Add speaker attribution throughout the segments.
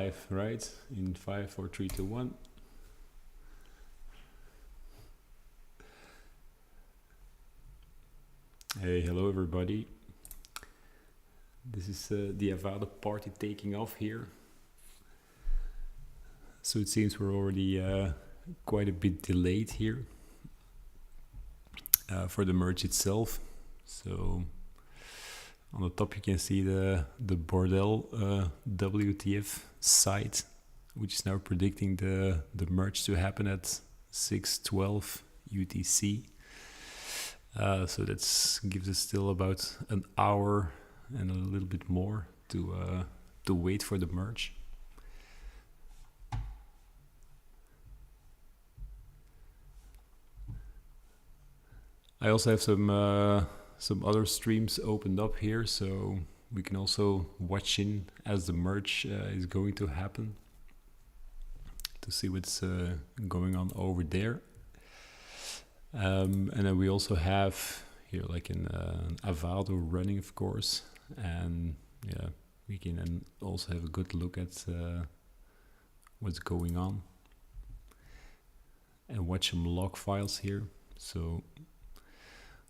Speaker 1: live, right? In 5, 4, 3, 2, 1. Hey, hello everybody. This is the Avado party taking off here. So it seems we're already quite a bit delayed here for the merge itself. So on the top you can see the Bordel WTF site, which is now predicting the merge to happen at 6:12 UTC. So that gives us still about an hour and a little bit more to wait for the merge. I also have some other streams opened up here, so we can also watch in as the merge is going to happen to see what's going on over there. And then we also have here like an Avado running, of course, and yeah, we can then also have a good look at what's going on and watch some log files here. So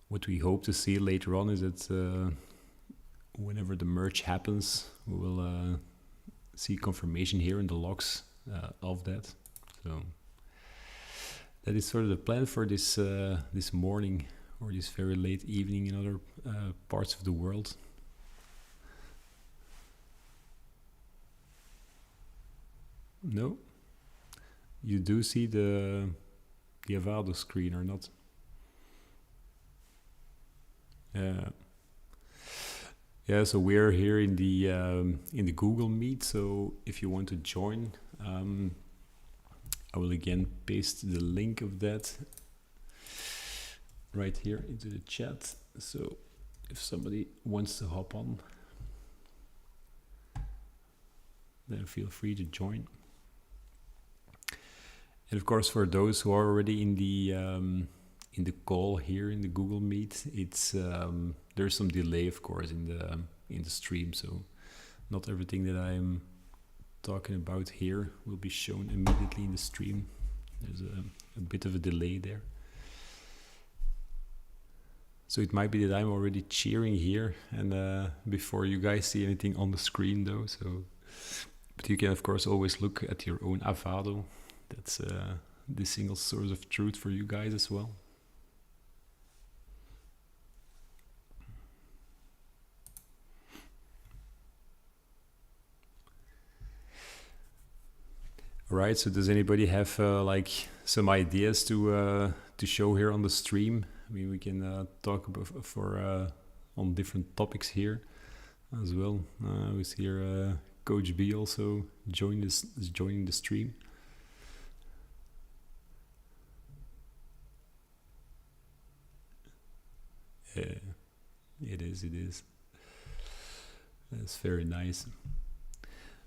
Speaker 1: what we hope to see later on is that whenever the merge happens, we will see confirmation here in the logs of that. So that is sort of the plan for this this morning or this very late evening in other parts of the world. No? You do see the Avado screen or not? Yeah, so we're here in the Google Meet. So if you want to join, I will again paste the link of that right here into the chat. So if somebody wants to hop on, then feel free to join. And of course, for those who are already in the call here in the Google Meet, it's there's some delay, of course, in the stream. So not everything that I'm talking about here will be shown immediately in the stream. There's a bit of a delay there. So it might be that I'm already cheering here and before you guys see anything on the screen though. So, but you can of course always look at your own Avado. That's the single source of truth for you guys as well. Right, so does anybody have like some ideas to show here on the stream? I mean, we can talk about on different topics here as well. We see here Coach B also joining the stream. It is. That's very nice.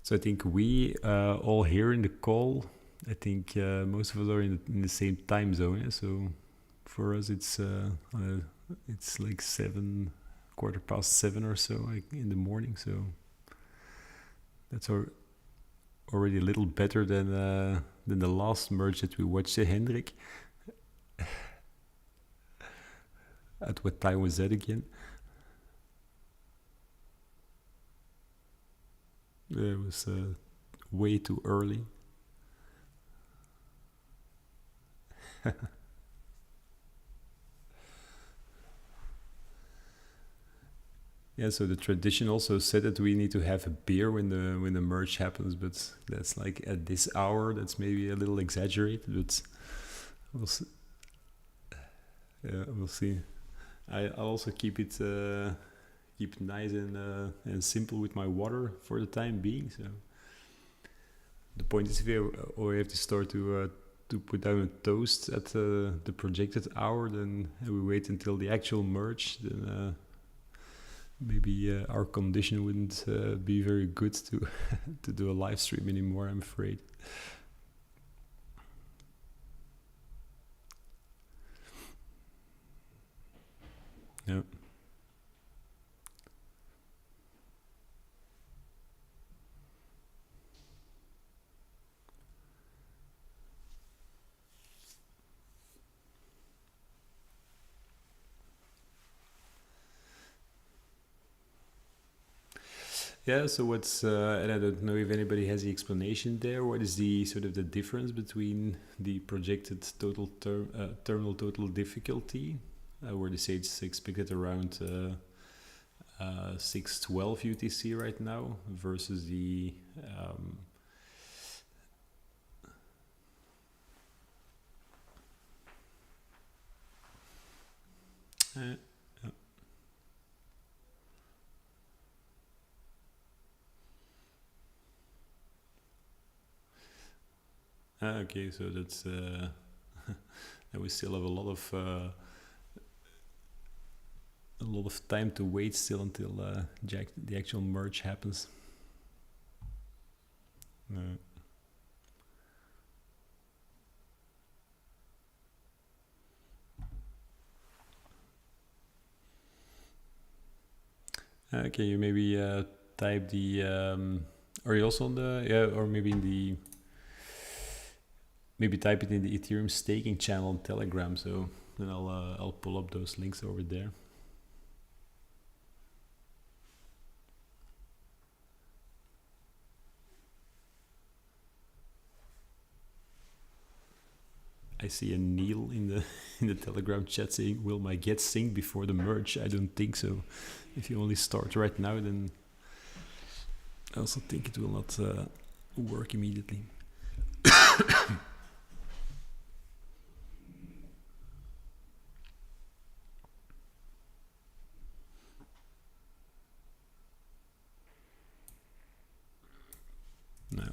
Speaker 1: So I think we all here in the call, I think most of us are in the same time zone. Yeah? So for us, it's like 7, 7:15 or so like in the morning. So that's already a little better than the last merge that we watched, Hendrik. At what time was that again? It was way too early. Yeah, so the tradition also said that we need to have a beer when the merge happens, but that's like at this hour. That's maybe a little exaggerated, but we'll see. Yeah, we'll see. I'll also keep it nice and simple with my water for the time being. So the point is, if we have to start to put down a toast at the projected hour, then we wait until the actual merge. Then maybe our condition wouldn't be very good to to do a live stream anymore, I'm afraid. Yeah. Yeah, so what's and I don't know if anybody has the explanation there. What is the sort of the difference between the projected terminal total difficulty, where they say it's expected around 612 UTC right now, versus the uh, okay, so that's and we still have a lot of time to wait still until the actual merge happens. Can you maybe type the are you also on the or maybe in the maybe type it in the Ethereum staking channel on Telegram, so then I'll pull up those links over there. I see a Neil in the Telegram chat saying, "Will my get synced before the merge?" I don't think so. If you only start right now, then I also think it will not work immediately. No.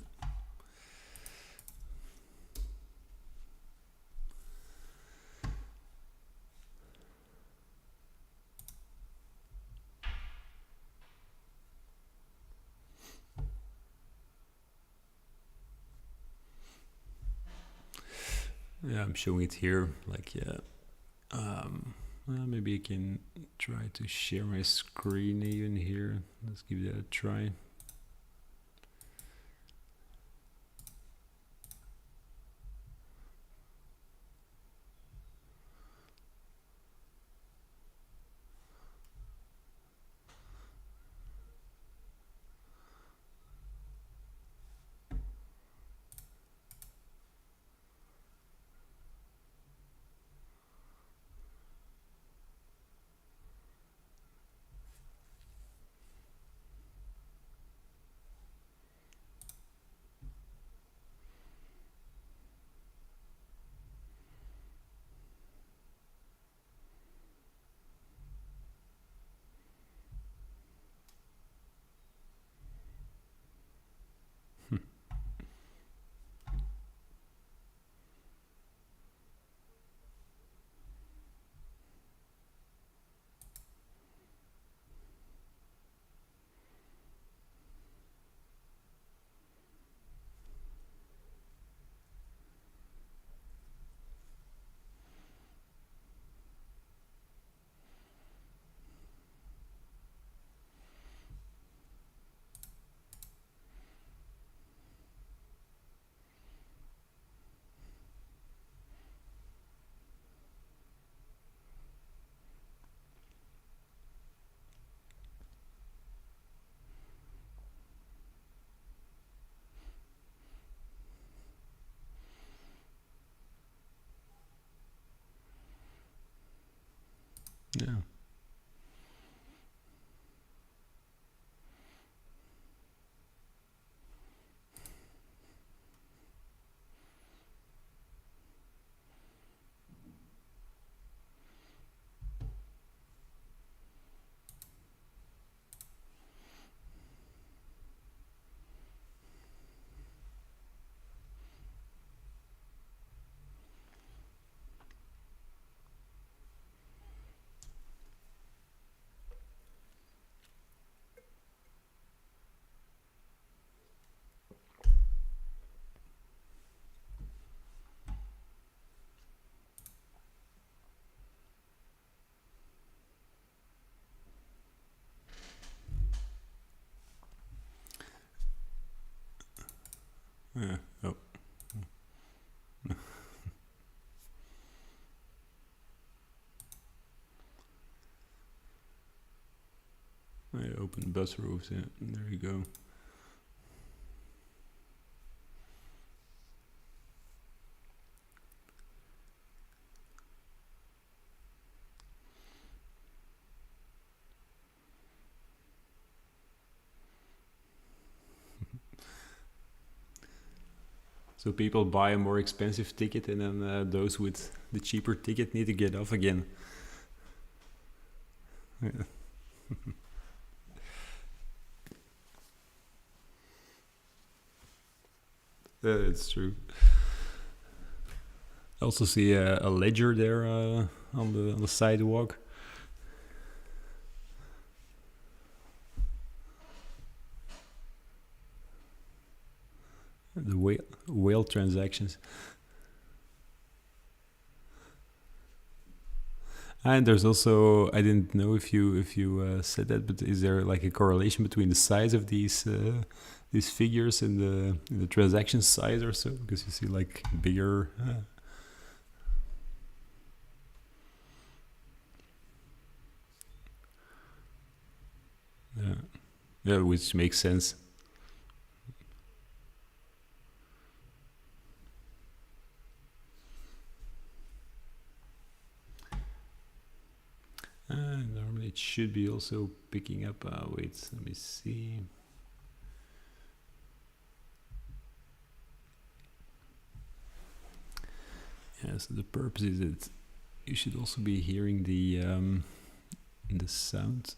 Speaker 1: Yeah, I'm showing it here. Like, yeah. Maybe I can try to share my screen even here. Let's give that a try. Yeah. Yeah. Oh. I opened open bus roofs. Yeah, there you go. So people buy a more expensive ticket, and then those with the cheaper ticket need to get off again. Yeah. It's true. I also see a ledger there on the sidewalk. The whale transactions. And there's also, I didn't know if you said that, but is there like a correlation between the size of these figures and the transaction size or so? Because you see like bigger. Yeah, which makes sense. Normally it should be also picking up. Wait, let me see. Yeah, so the purpose is that you should also be hearing the sound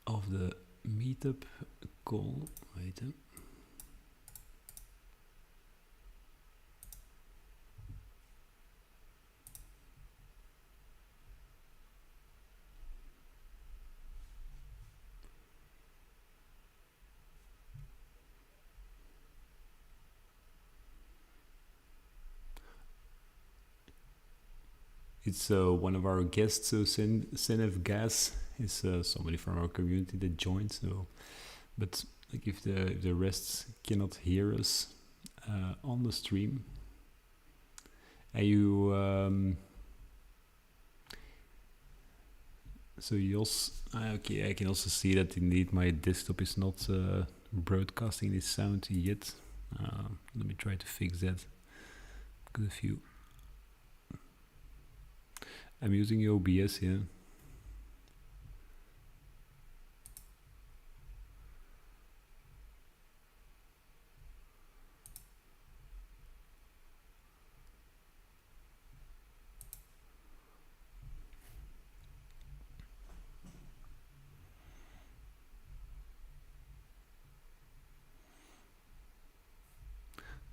Speaker 1: of the meetup call. Wait. It's one of our guests, so Senev Gas is somebody from our community that joined. So, but like if the rest cannot hear us on the stream, and you so you also okay, I can also see that indeed my desktop is not broadcasting this sound yet. Let me try to fix that. Because if you I'm using OBS, yeah.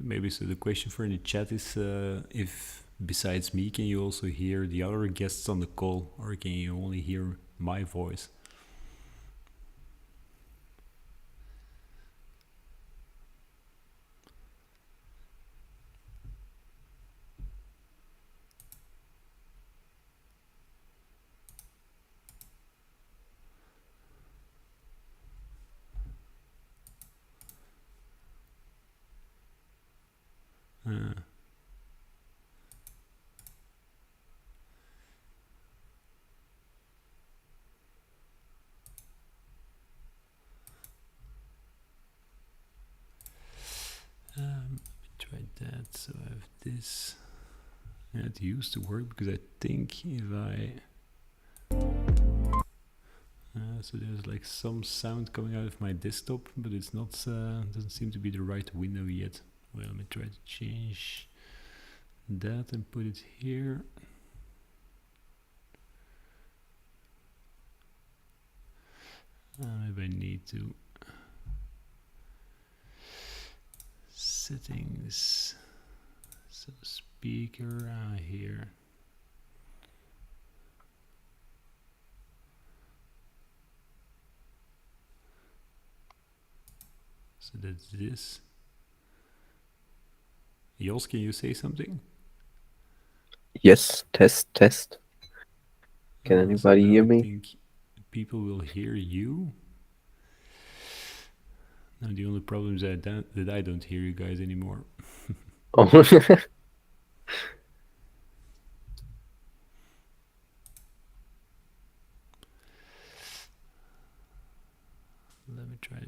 Speaker 1: Maybe so the question for in the chat is if besides me, can you also hear the other guests on the call, or can you only hear my voice? Try that. So I have this. Yeah, it used to work because I think if I so there's like some sound coming out of my desktop, but it's not doesn't seem to be the right window yet. Well, let me try to change that and put it here. Maybe I need to settings. So speaker here. So that's this. Jos, can you say something?
Speaker 2: Yes, test. Can anybody hear me?
Speaker 1: I think people will hear you. Now the only problem is that I don't hear you guys anymore.
Speaker 2: Oh.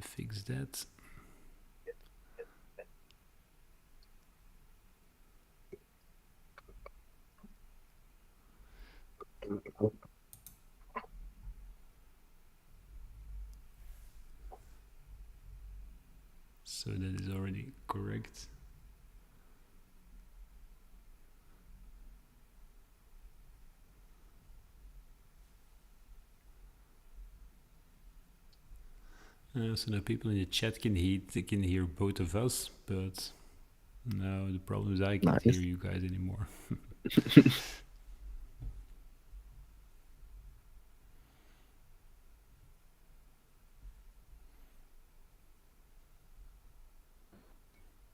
Speaker 1: fix that. So that is already correct. So now people in the chat can hear both of us, but now the problem is I can't hear you guys anymore.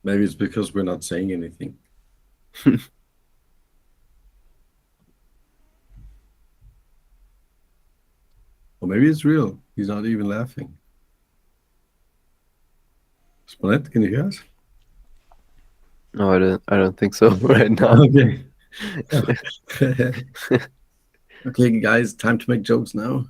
Speaker 3: Maybe it's because we're not saying anything. Or maybe it's real. He's not even laughing. Spinette, can you hear us?
Speaker 2: No, I don't think so right now.
Speaker 3: Okay. Okay, guys, time to make jokes now.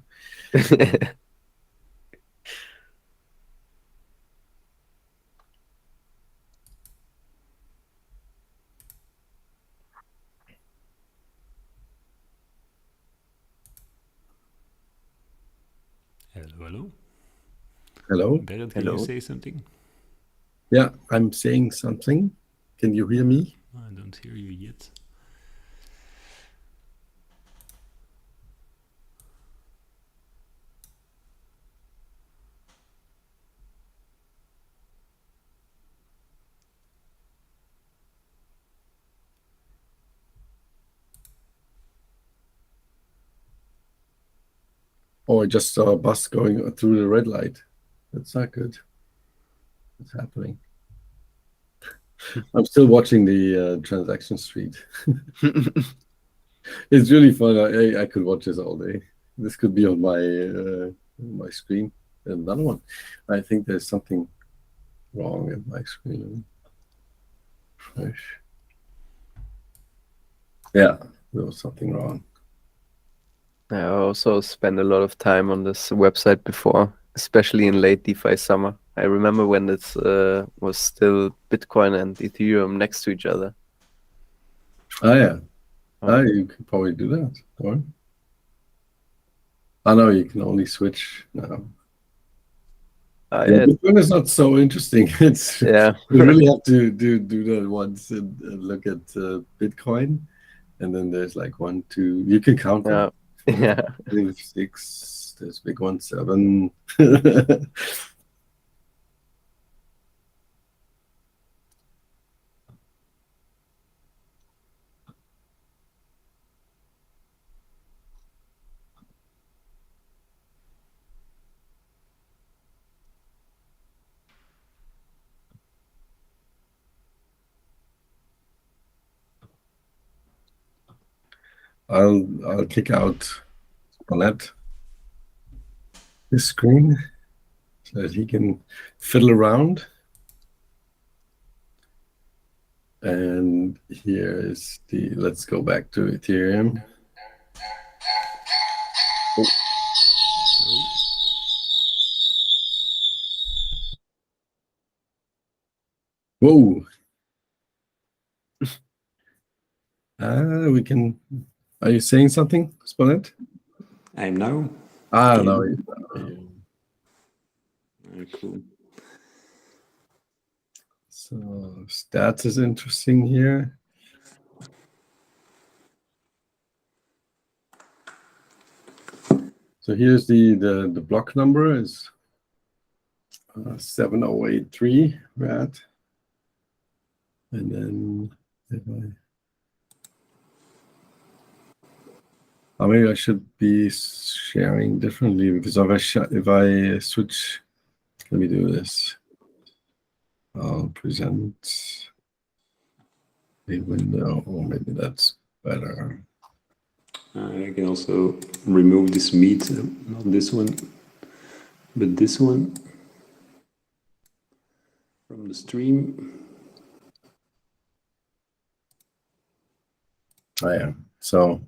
Speaker 1: Hello.
Speaker 3: Hello.
Speaker 1: Berit, can you say something?
Speaker 3: Yeah, I'm saying something. Can you hear me?
Speaker 1: I don't hear you yet.
Speaker 3: Oh, I just saw a bus going through the red light. That's not good. What's happening? I'm still watching the transaction street. It's really fun. I could watch this all day. This could be on my screen. Another one. I think there's something wrong in my screen. Yeah, there was something wrong.
Speaker 2: I also spent a lot of time on this website before, especially in late DeFi summer. I remember when this was still Bitcoin and Ethereum next to each other.
Speaker 3: Oh, yeah. You can probably do that. Or I know you can only switch now.
Speaker 2: Yeah.
Speaker 3: Bitcoin is not so interesting. It's
Speaker 2: Yeah.
Speaker 3: you really have to do that once and look at Bitcoin, and then there's like 1, 2. You can count them.
Speaker 2: Yeah.
Speaker 3: 5, 6. There's big one, 7. I'll kick out Paulette his screen so that he can fiddle around. And here is let's go back to Ethereum. Whoa. We can. Are you saying something, Spinette?
Speaker 1: I'm now.
Speaker 3: No.
Speaker 1: Cool.
Speaker 3: So stats is interesting here. So here's the block number is 7083 rat. And then if maybe I should be sharing differently, because if I switch, let me do this. I'll present a window, or maybe that's better.
Speaker 1: I can also remove this meat, not this one, but this one from the stream.
Speaker 3: Oh, yeah. So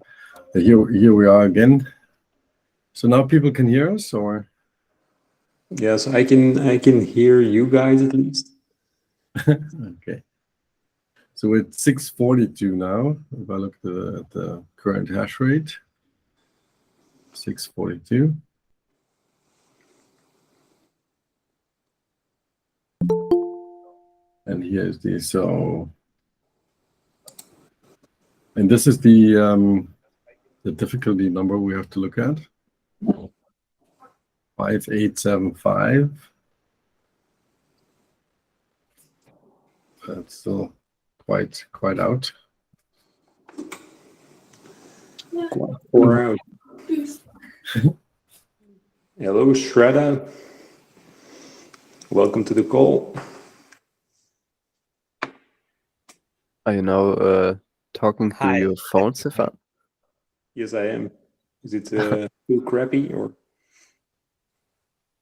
Speaker 3: here we are again. So now people can hear us, or?
Speaker 1: Yeah, so I can hear you guys at least.
Speaker 3: Okay. So we're at 642 now. If I look at the current hash rate, 642. And here's and this is the difficulty number we have to look at. 5875. That's still quite out.
Speaker 1: Quite far out. Hello, Shredder. Welcome to the call.
Speaker 2: Are you now talking through your phone, Stefan?
Speaker 1: Yes, I am. Is it too crappy or?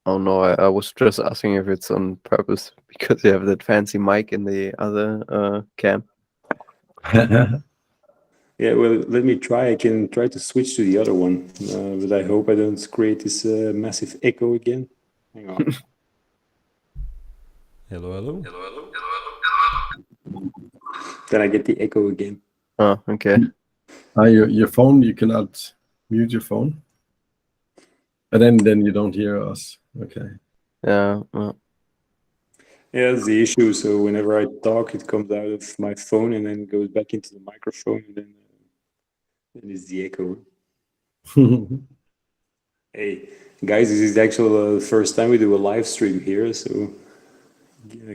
Speaker 2: Oh no, I was just asking if it's on purpose because you have that fancy mic in the other cam.
Speaker 1: Yeah, well, let me try. I can try to switch to the other one, but I hope I don't create this massive echo again. Hang on. Hello, hello. Then I get the echo again.
Speaker 2: Oh, okay.
Speaker 3: Your phone, you cannot mute your phone, and then you don't hear us. Okay.
Speaker 2: Yeah. Well.
Speaker 1: Yeah, that's the issue. So whenever I talk, it comes out of my phone and then goes back into the microphone, and then it's the echo. Hey, guys, this is actually the first time we do a live stream here, so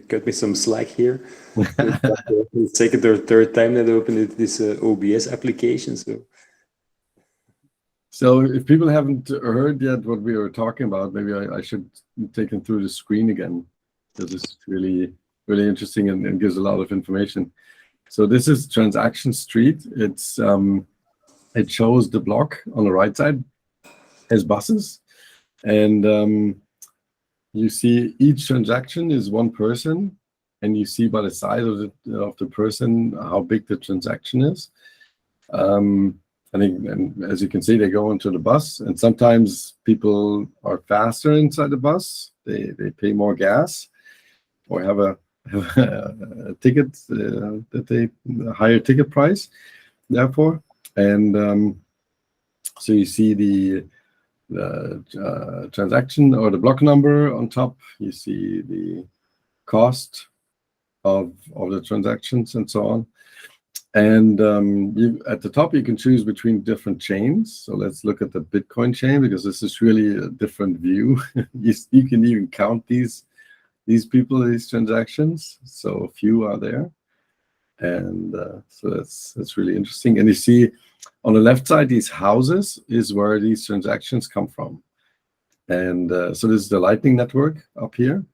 Speaker 1: cut me some slack here. The second or third time that I opened this OBS application,
Speaker 3: So if people haven't heard yet what we were talking about, maybe I should take them through the screen again, because it's really interesting and gives a lot of information. So this is Transaction Street. It shows the block on the right side as buses, and you see each transaction is one person, and you see by the size of the person how big the transaction is. I think, and as you can see, they go into the bus, and sometimes people are faster inside the bus. They pay more gas, or have a ticket that they a higher ticket price, therefore. And so you see the transaction or the block number on top. You see the cost of the transactions and so on. And at the top, you can choose between different chains. So let's look at the Bitcoin chain, because this is really a different view. You can even count these people, these transactions. So few are there. And so that's really interesting. And you see on the left side, these houses is where these transactions come from. And so this is the Lightning Network up here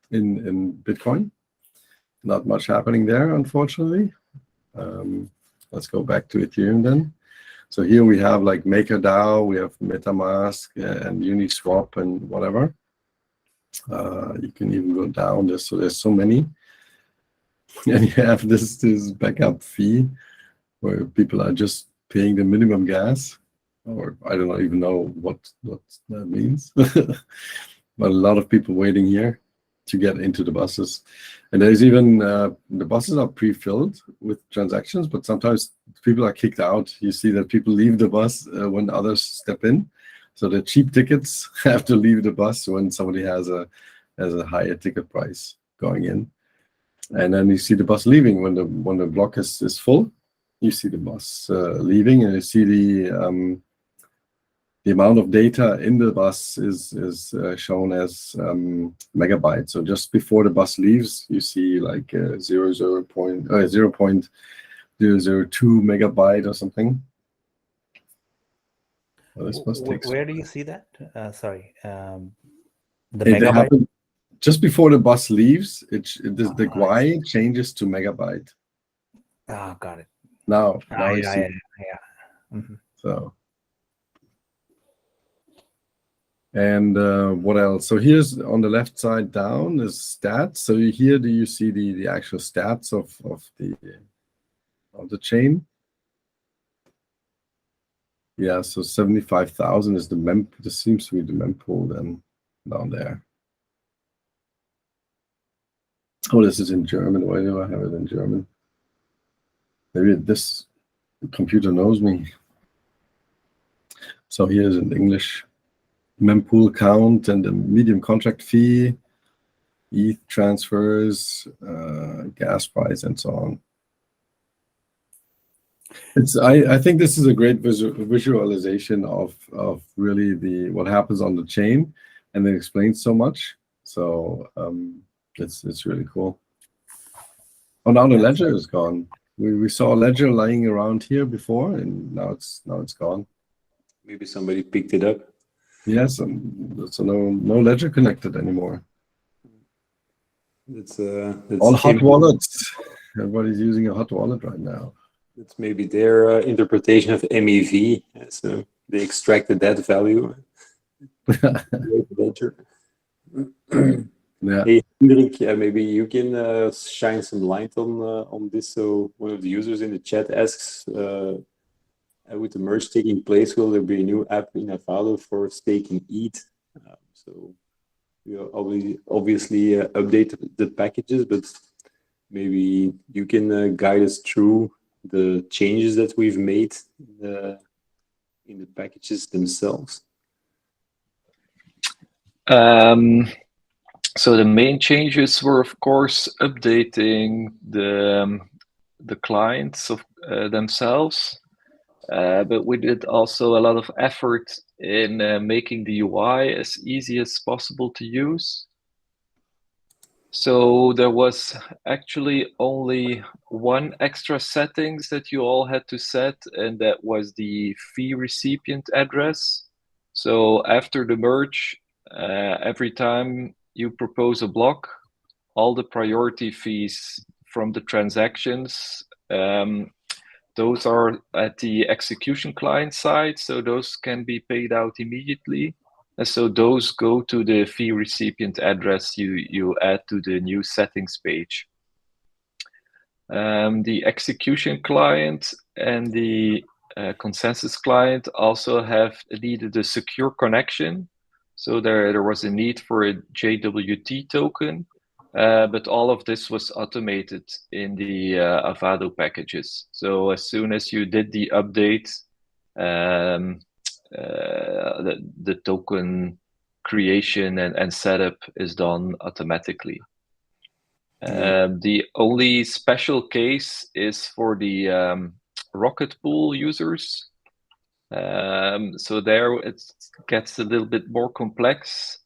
Speaker 3: in Bitcoin. Not much happening there, unfortunately. Let's go back to Ethereum then. So here we have like MakerDAO, we have MetaMask and Uniswap and whatever. You can even go down this, so there's so many. And you have this backup fee where people are just paying the minimum gas, or I don't even know what that means. But a lot of people waiting here to get into the buses. And there's even the buses are pre-filled with transactions, but sometimes people are kicked out. You see that people leave the bus when others step in. So the cheap tickets have to leave the bus when somebody has a higher ticket price going in. And then you see the bus leaving when the block is full. You see the bus leaving, and you see the amount of data in the bus is shown as megabytes. So just before the bus leaves, you see like 0.002 megabyte or something. Well, this bus takes.
Speaker 4: Where do you see that? Sorry, the
Speaker 3: megabyte.
Speaker 4: megabyte.
Speaker 3: Just before the bus leaves, the GUI changes to megabyte.
Speaker 4: Ah, got it.
Speaker 3: Now
Speaker 4: I see. Yeah. Mm-hmm.
Speaker 3: So. And what else? So here's on the left side down is stats. So here do you see the actual stats of the chain? Yeah, so 75,000 is the this seems to be the mempool then down there. Oh, this is in German. Why do I have it in German? Maybe this computer knows me. So here is in English. Mempool count and the medium contract fee, ETH transfers, gas price, and so on. I think this is a great visualization of really what happens on the chain, and it explains so much. So it's really cool. Oh, now the ledger is gone. We saw a ledger lying around here before, and now it's gone.
Speaker 1: Maybe somebody picked it up.
Speaker 3: Yes, so no ledger connected anymore.
Speaker 1: That's
Speaker 3: all hot wallets. Everybody's using a hot wallet right now.
Speaker 1: That's maybe their interpretation of MEV. So they extracted that value. Ledger.
Speaker 3: Yeah.
Speaker 1: Hey, Hendrik, maybe you can shine some light on this. So one of the users in the chat asks, with the merge taking place, will there be a new app in Avado for staking ETH? So we obviously update the packages, but maybe you can guide us through the changes that we've made in the packages themselves.
Speaker 5: So the main changes were, of course, updating the clients of themselves, but we did also a lot of effort in making the UI as easy as possible to use. So there was actually only one extra settings that you all had to set, and that was the fee recipient address. So after the merge, every time you propose a block, all the priority fees from the transactions, those are at the execution client side, so those can be paid out immediately. And so those go to the fee recipient address you add to the new settings page. The execution client and the consensus client also needed a secure connection. So there was a need for a JWT token, but all of this was automated in the Avado packages. So as soon as you did the update, the token creation and setup is done automatically. The only special case is for the Rocket Pool users. So there it gets a little bit more complex,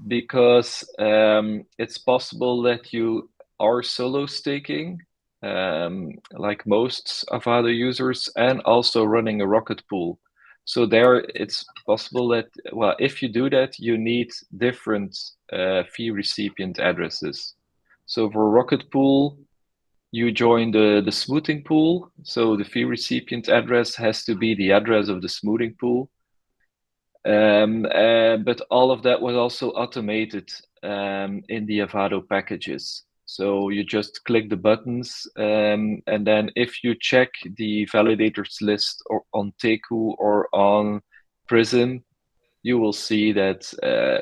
Speaker 5: because it's possible that you are solo staking, like most Avado users, and also running a Rocket Pool. So there it's possible that, well, if you do that, you need different fee recipient addresses. So for Rocket Pool, you join the smoothing pool. So the fee recipient address has to be the address of the smoothing pool. But all of that was also automated in the Avado packages. So you just click the buttons, and then if you check the validators list or on Teku or on Prism, you will see that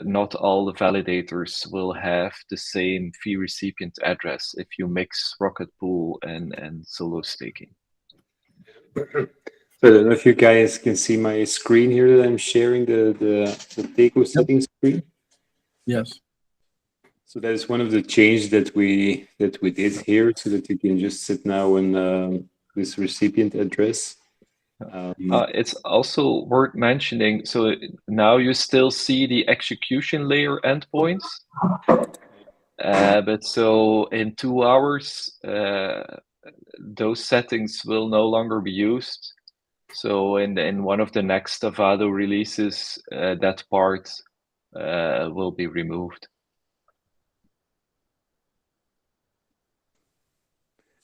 Speaker 5: not all the validators will have the same fee recipient address if you mix Rocket Pool and solo staking.
Speaker 1: So I don't know if you guys can see my screen here that I'm sharing, the Teku settings screen.
Speaker 3: Yes.
Speaker 1: So that is one of the changes that we did here, so that you can just sit now in this recipient address.
Speaker 5: It's also worth mentioning, so now you still see the execution layer endpoints, but so in 2 hours, those settings will no longer be used. So in one of the next Avado releases, that part will be removed.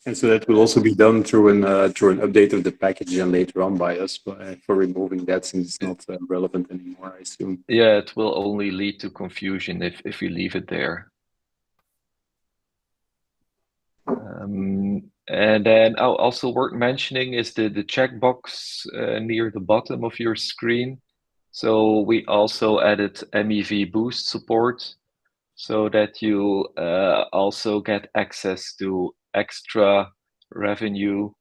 Speaker 1: And so that will also be done through an update of the package and later on by us for removing that, since it's not relevant anymore, I assume.
Speaker 5: Yeah, it will only lead to confusion if you leave it there. And then also worth mentioning is the checkbox near the bottom of your screen. So we also added MEV boost support. so that you also get access to extra revenue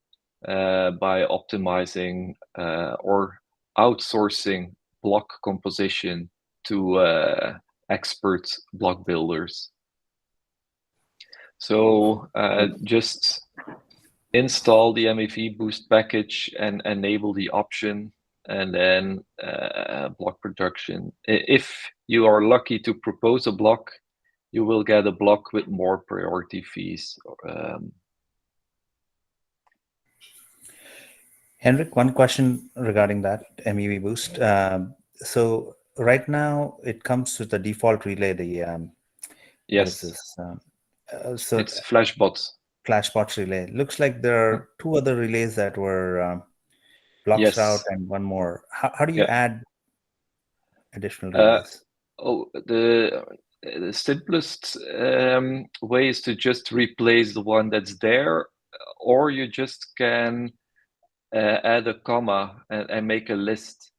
Speaker 5: by optimizing or outsourcing block composition to expert block builders. So just install the MEV boost package and enable the option, and then block production. If you are lucky to propose a block, you will get a block with more priority fees.
Speaker 4: Henrik, one question regarding that MEV boost. So right now it comes with the default relay. The
Speaker 5: Yes,
Speaker 4: what is this? So
Speaker 5: it's Flashbot.
Speaker 4: Flashbot relay. Looks like there are two other relays that were blocks
Speaker 5: Yes.
Speaker 4: route and one more. How do you
Speaker 5: Yeah.
Speaker 4: add additional relays?
Speaker 5: The simplest way is to just replace the one that's there, or you just can add a comma and make a list.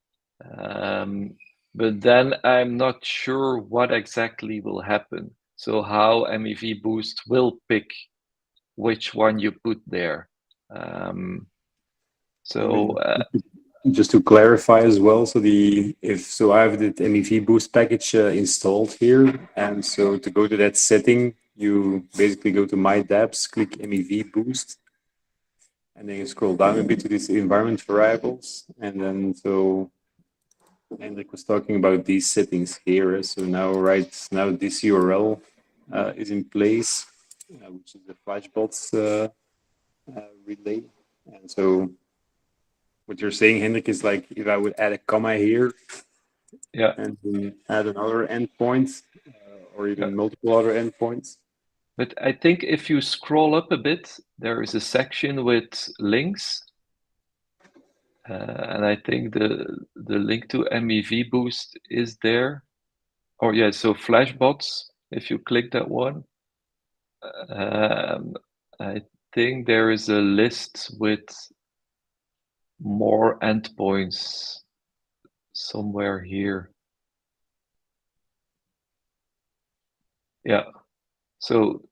Speaker 5: But then I'm not sure what exactly will happen. So how MEV Boost will pick which one you put there.
Speaker 1: Just to clarify as well, so I have the MEV Boost package installed here, and so to go to that setting, you basically go to My DApps, click MEV Boost, and then you scroll down a bit to these environment variables, and then so Hendrik was talking about these settings here. So now this URL is in place, which is the Flashbots relay, and so what you're saying, Hendrik, is like if I would add a comma here,
Speaker 5: yeah,
Speaker 1: and then add another endpoint, or even multiple other endpoints.
Speaker 5: But I think if you scroll up a bit, there is a section with links, and I think the link to MEV Boost is there. Oh yeah, so Flashbots. If you click that one, I think there is a list with more endpoints somewhere here. Yeah. So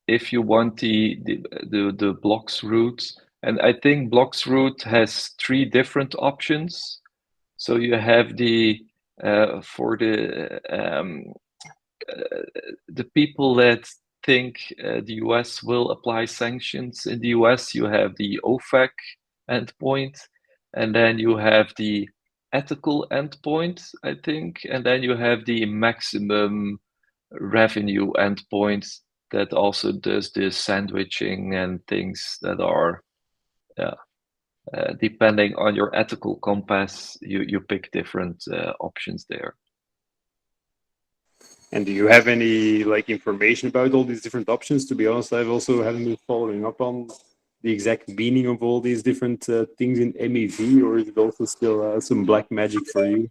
Speaker 5: if you want the blocks route, and I think blocks route has 3 different options. So you have the for the people that think the US will apply sanctions in the US, you have the OFAC endpoint, and then you have the ethical endpoint, I think, and then you have the maximum revenue endpoint that also does this sandwiching and things that are, depending on your ethical compass, you pick different options there.
Speaker 1: And do you have any information about all these different options? To be honest, I've also haven't been following up on the exact meaning of all these different things in MEV, or is it also still some black magic for you?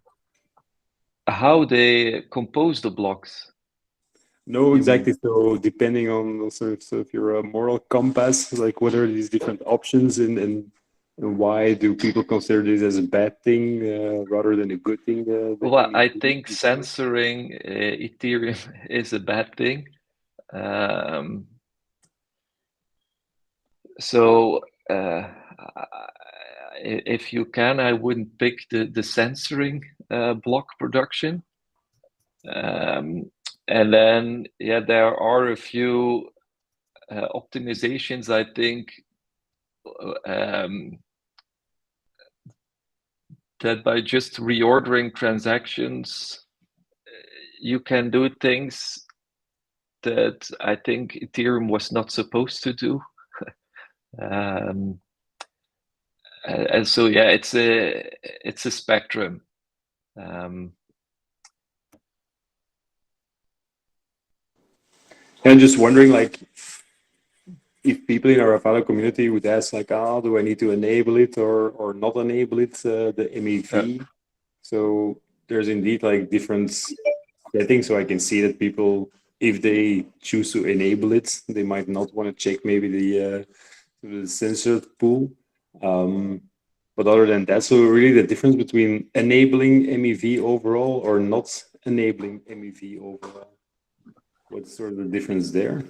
Speaker 5: How they compose the blocks?
Speaker 1: No, exactly. So depending on so if you're a moral compass, like what are these different options, and why do people consider this as a bad thing rather than a good thing?
Speaker 5: Well, I think censoring Ethereum is a bad thing. So if you can, I wouldn't pick the censoring block production. And then, yeah, there are a few optimizations, I think, that by just reordering transactions, you can do things that I think Ethereum was not supposed to do. And so, yeah, it's a spectrum.
Speaker 1: And just wondering, if people in our Avado community would ask, do I need to enable it or not enable it, the MEV? Yeah. So there's indeed different settings. So I can see that people, if they choose to enable it, they might not want to check maybe the censored pool. But other than that, so really the difference between enabling MEV overall or not enabling MEV overall. What's sort of the difference there?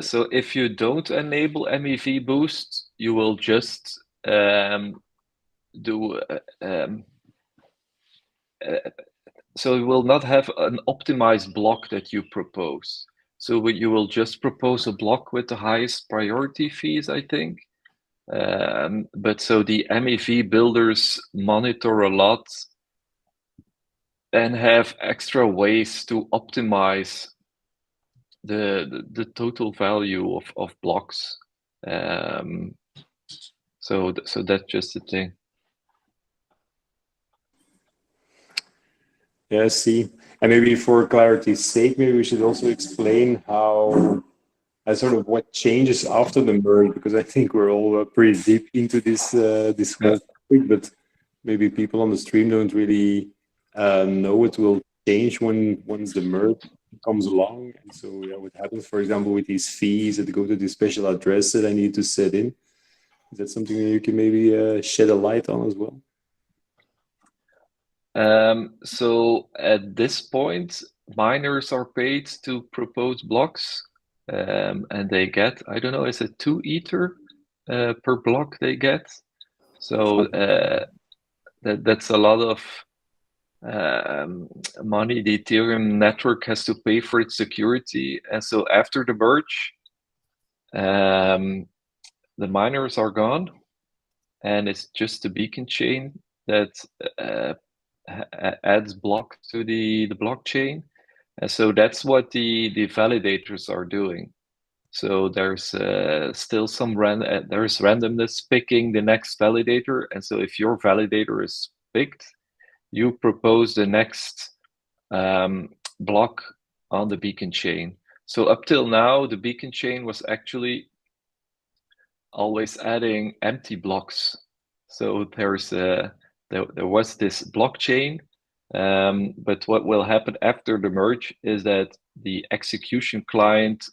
Speaker 5: So if you don't enable MEV boost, you will just so you will not have an optimized block that you propose. So you will just propose a block with the highest priority fees, I think. But so the MEV builders monitor a lot and have extra ways to optimize the total value of blocks. So that's just the thing.
Speaker 1: Yeah, I see. And maybe for clarity's sake, maybe we should also explain how, sort of what changes after the merge, because I think we're all pretty deep into this whole topic, but maybe people on the stream don't really know what will change once the merge comes along. And so, yeah, what happens, for example, with these fees that go to the special address that I need to set in? Is that something that you can maybe shed a light on as well?
Speaker 5: So at this point, miners are paid to propose blocks, and they get, I don't know, is it 2 Ether per block they get? So that's a lot of money the Ethereum network has to pay for its security. And so after the merge, the miners are gone, and it's just the beacon chain that adds block to the blockchain. And so that's what the validators are doing. So there's still some there's randomness picking the next validator. And so if your validator is picked, you propose the next block on the beacon chain. So up till now, the beacon chain was actually always adding empty blocks. So there's there was this blockchain, but what will happen after the merge is that the execution client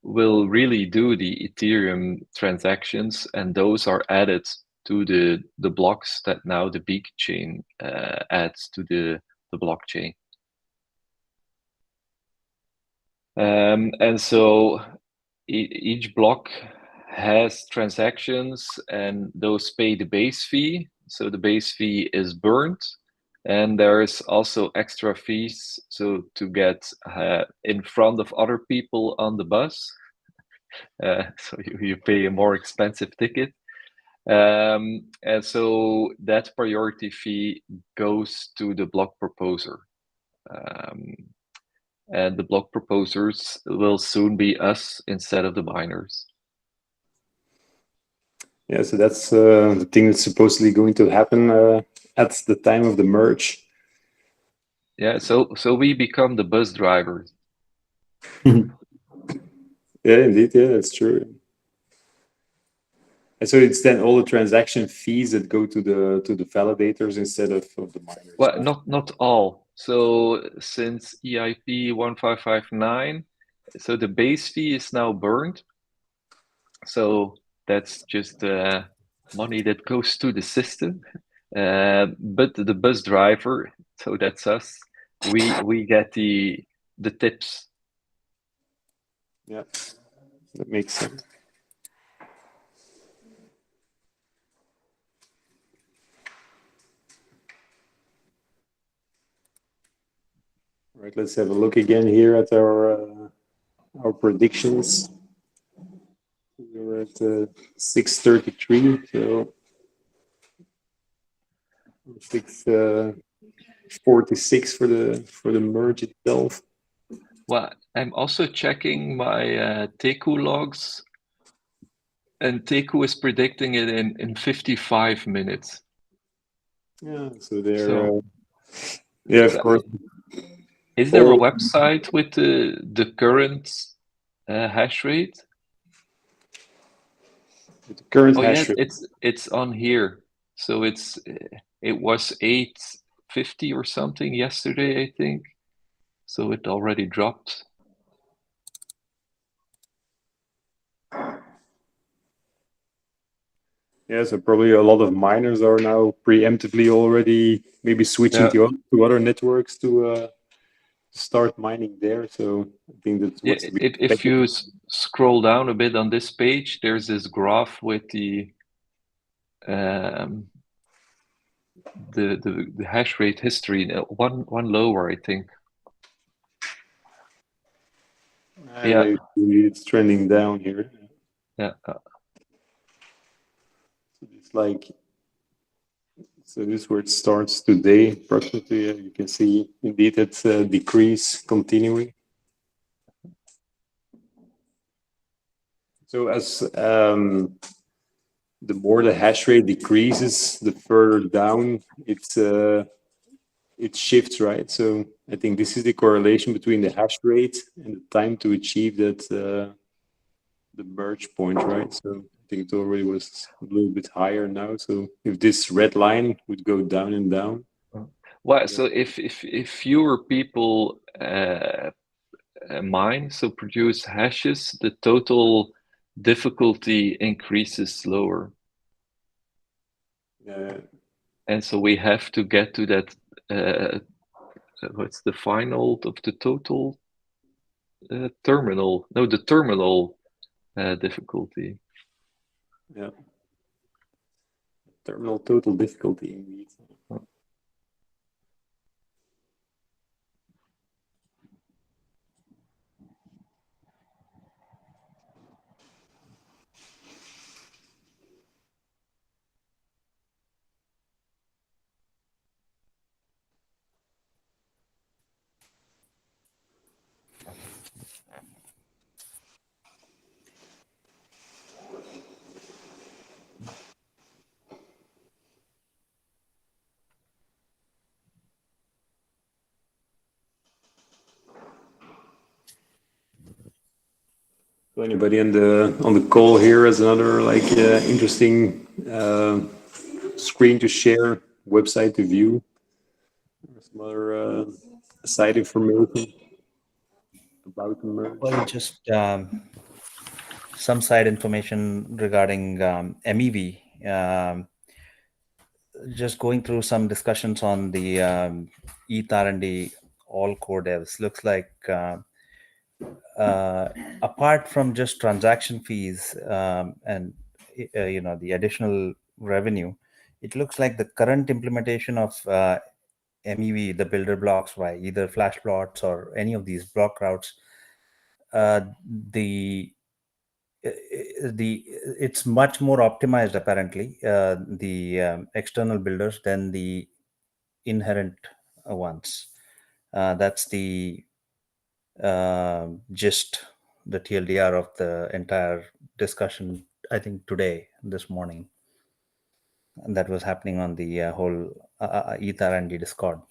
Speaker 5: will really do the Ethereum transactions, and those are added to the blocks that now the beacon chain adds to the blockchain. And so each block has transactions, and those pay the base fee. So the base fee is burned, and there is also extra fees. So to get in front of other people on the bus, so you pay a more expensive ticket. And so that priority fee goes to the block proposer. And the block proposers will soon be us instead of the miners.
Speaker 1: Yeah, so that's the thing that's supposedly going to happen at the time of the merge.
Speaker 5: Yeah, so we become the bus drivers.
Speaker 1: Yeah, indeed. Yeah, that's true. And so it's then all the transaction fees that go to the validators instead of the miners.
Speaker 5: Well, not all. So since EIP 1559, so the base fee is now burned. So that's just money that goes to the system. But the bus driver, so that's us, we get the tips.
Speaker 1: Yeah, that makes sense. All right, let's have a look again here at our predictions. We're at 633, so 646 for the merge itself.
Speaker 5: Well, I'm also checking my Teku logs, and Teku is predicting it in 55 minutes.
Speaker 1: Yeah, so they're yeah, of course.
Speaker 5: Is there a website with the current hash rate?
Speaker 1: With the current hash rate.
Speaker 5: It's on here. So it was 850 or something yesterday, I think. So it already dropped.
Speaker 1: Yeah, so probably a lot of miners are now preemptively already maybe switching to other networks to start mining there. So I think that's what's to be
Speaker 5: if you scroll down a bit on this page, there's this graph with the hash rate history. One lower, I think.
Speaker 1: Yeah, it's trending down here.
Speaker 5: Yeah.
Speaker 1: So it's like, so this is where it starts today, approximately. You can see indeed it's a decrease continuing. So as the more the hash rate decreases, the further down it shifts, right? So I think this is the correlation between the hash rate and the time to achieve that the merge point, right? So I think it already was a little bit higher now. So if this red line would go down and down.
Speaker 5: Well, so if fewer people mine, so produce hashes, the total difficulty increases slower. And so we have to get to that, what's the final of the total terminal? No, the terminal difficulty.
Speaker 1: Yeah. Terminal total difficulty, indeed. So anybody on the call here has another like interesting screen to share, website to view, some other side information about the merge?
Speaker 4: Well, just some side information regarding MEV. Just going through some discussions on the ETH R&D all core devs. Looks like apart from just transaction fees and the additional revenue, it looks like the current implementation of MEV, the builder blocks by either flash plots or any of these block routes, it's much more optimized apparently, the external builders than the inherent ones. That's the gist, the TLDR of the entire discussion, I think this morning, and that was happening on the whole ETH R&D Discord,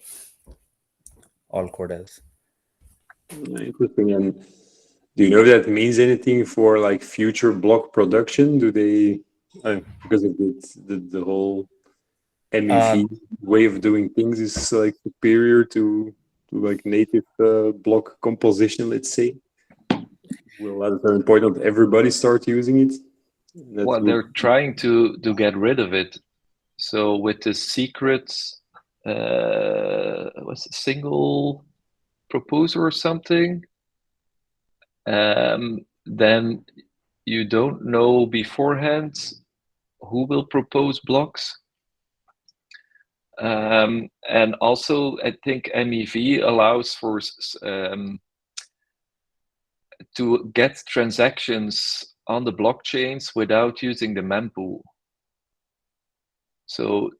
Speaker 4: all core devs.
Speaker 1: Interesting. And do you know if that means anything for like future block production? Do they, because of the whole MEV way of doing things is like superior to like native block composition, let's say? Will at a certain point not everybody start using it?
Speaker 5: Well, they're trying to get rid of it. So with the secrets, what's the single proposer or something, then you don't know beforehand who will propose blocks. And also, I think MEV allows for to get transactions on the blockchains without using the mempool. So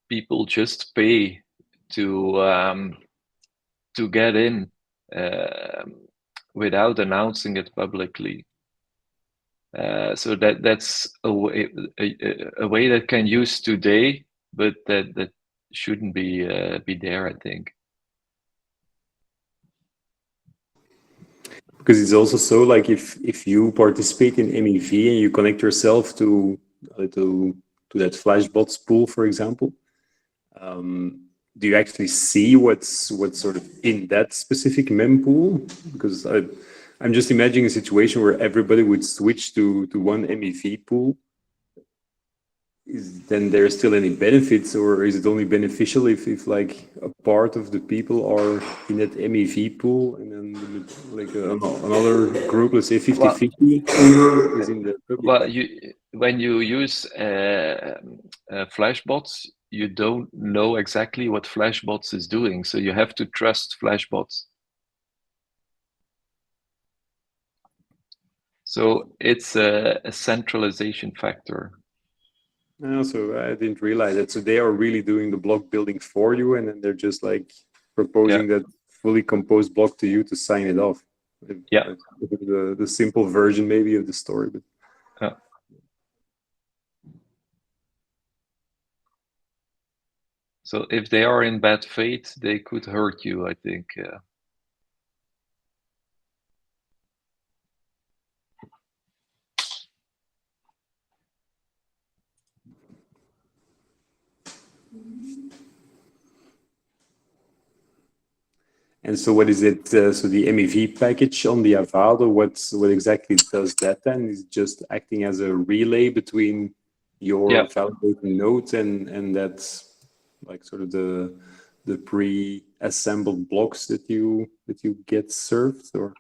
Speaker 5: people just pay to get in without announcing it publicly. So that's a way that can use today, but that shouldn't be there, I think.
Speaker 1: Because it's also so like if you participate in MEV and you connect yourself to that Flashbots pool, for example, do you actually see what's sort of in that specific mempool? Because I'm just imagining a situation where everybody would switch to one MEV pool. is then there still any benefits, or is it only beneficial if like a part of the people are in that MEV pool, and then like another group, let's say 50-50, is in the public?
Speaker 5: Well, when you use Flashbots, you don't know exactly what Flashbots is doing, so you have to trust Flashbots. So it's a centralization factor.
Speaker 1: So I didn't realize that. So they are really doing the block building for you, and then they're just like proposing that fully composed block to you to sign it off.
Speaker 5: Yeah.
Speaker 1: The simple version maybe of the story, but.
Speaker 5: Yeah. So if they are in bad faith, they could hurt you, I think.
Speaker 1: And so what is it? So the MEV package on the Avado, what exactly does that then? Is it just acting as a relay between your validating node and that's like sort of the pre-assembled blocks that you get served, or?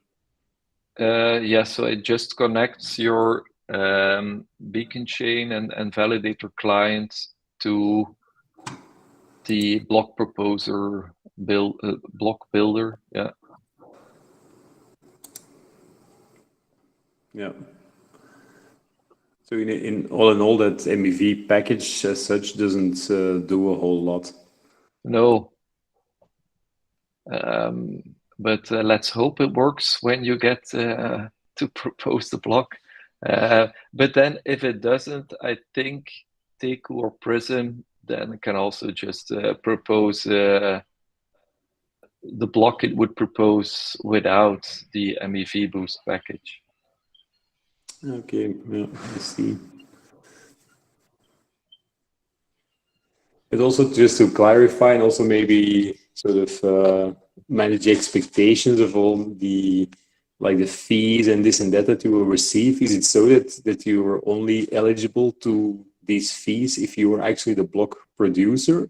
Speaker 5: Yeah, so it just connects your beacon chain and validator client to the block proposer block builder. Yeah.
Speaker 1: Yeah. So in all, that MEV package as such doesn't do a whole lot.
Speaker 5: No. But let's hope it works when you get to propose the block. But then if it doesn't, I think Teku or Prism then can also just propose the block it would propose without the MEV boost package.
Speaker 1: Okay, yeah, I see. But also just to clarify, and also maybe sort of manage expectations of all the like the fees and this and that you will receive. Is it so that you are only eligible to these fees if you are actually the block producer?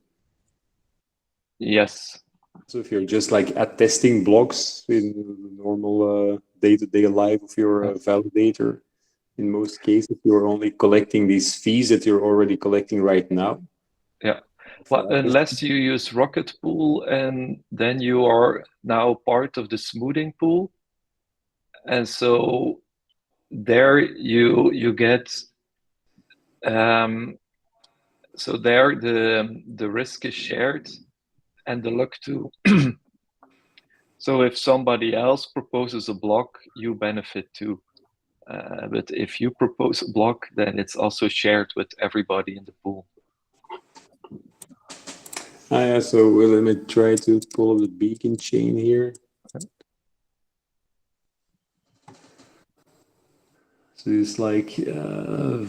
Speaker 5: Yes.
Speaker 1: So if you're just like attesting blocks in the normal day-to-day life of your validator, in most cases you're only collecting these fees that you're already collecting right now.
Speaker 5: Yeah. Well, unless you use Rocket Pool, and then you are now part of the smoothing pool, and so there you get so there the risk is shared and the luck too. So if somebody else proposes a block, you benefit too. But if you propose a block, then it's also shared with everybody in the pool.
Speaker 1: Yeah, so let me try to pull up the beacon chain here. So it's like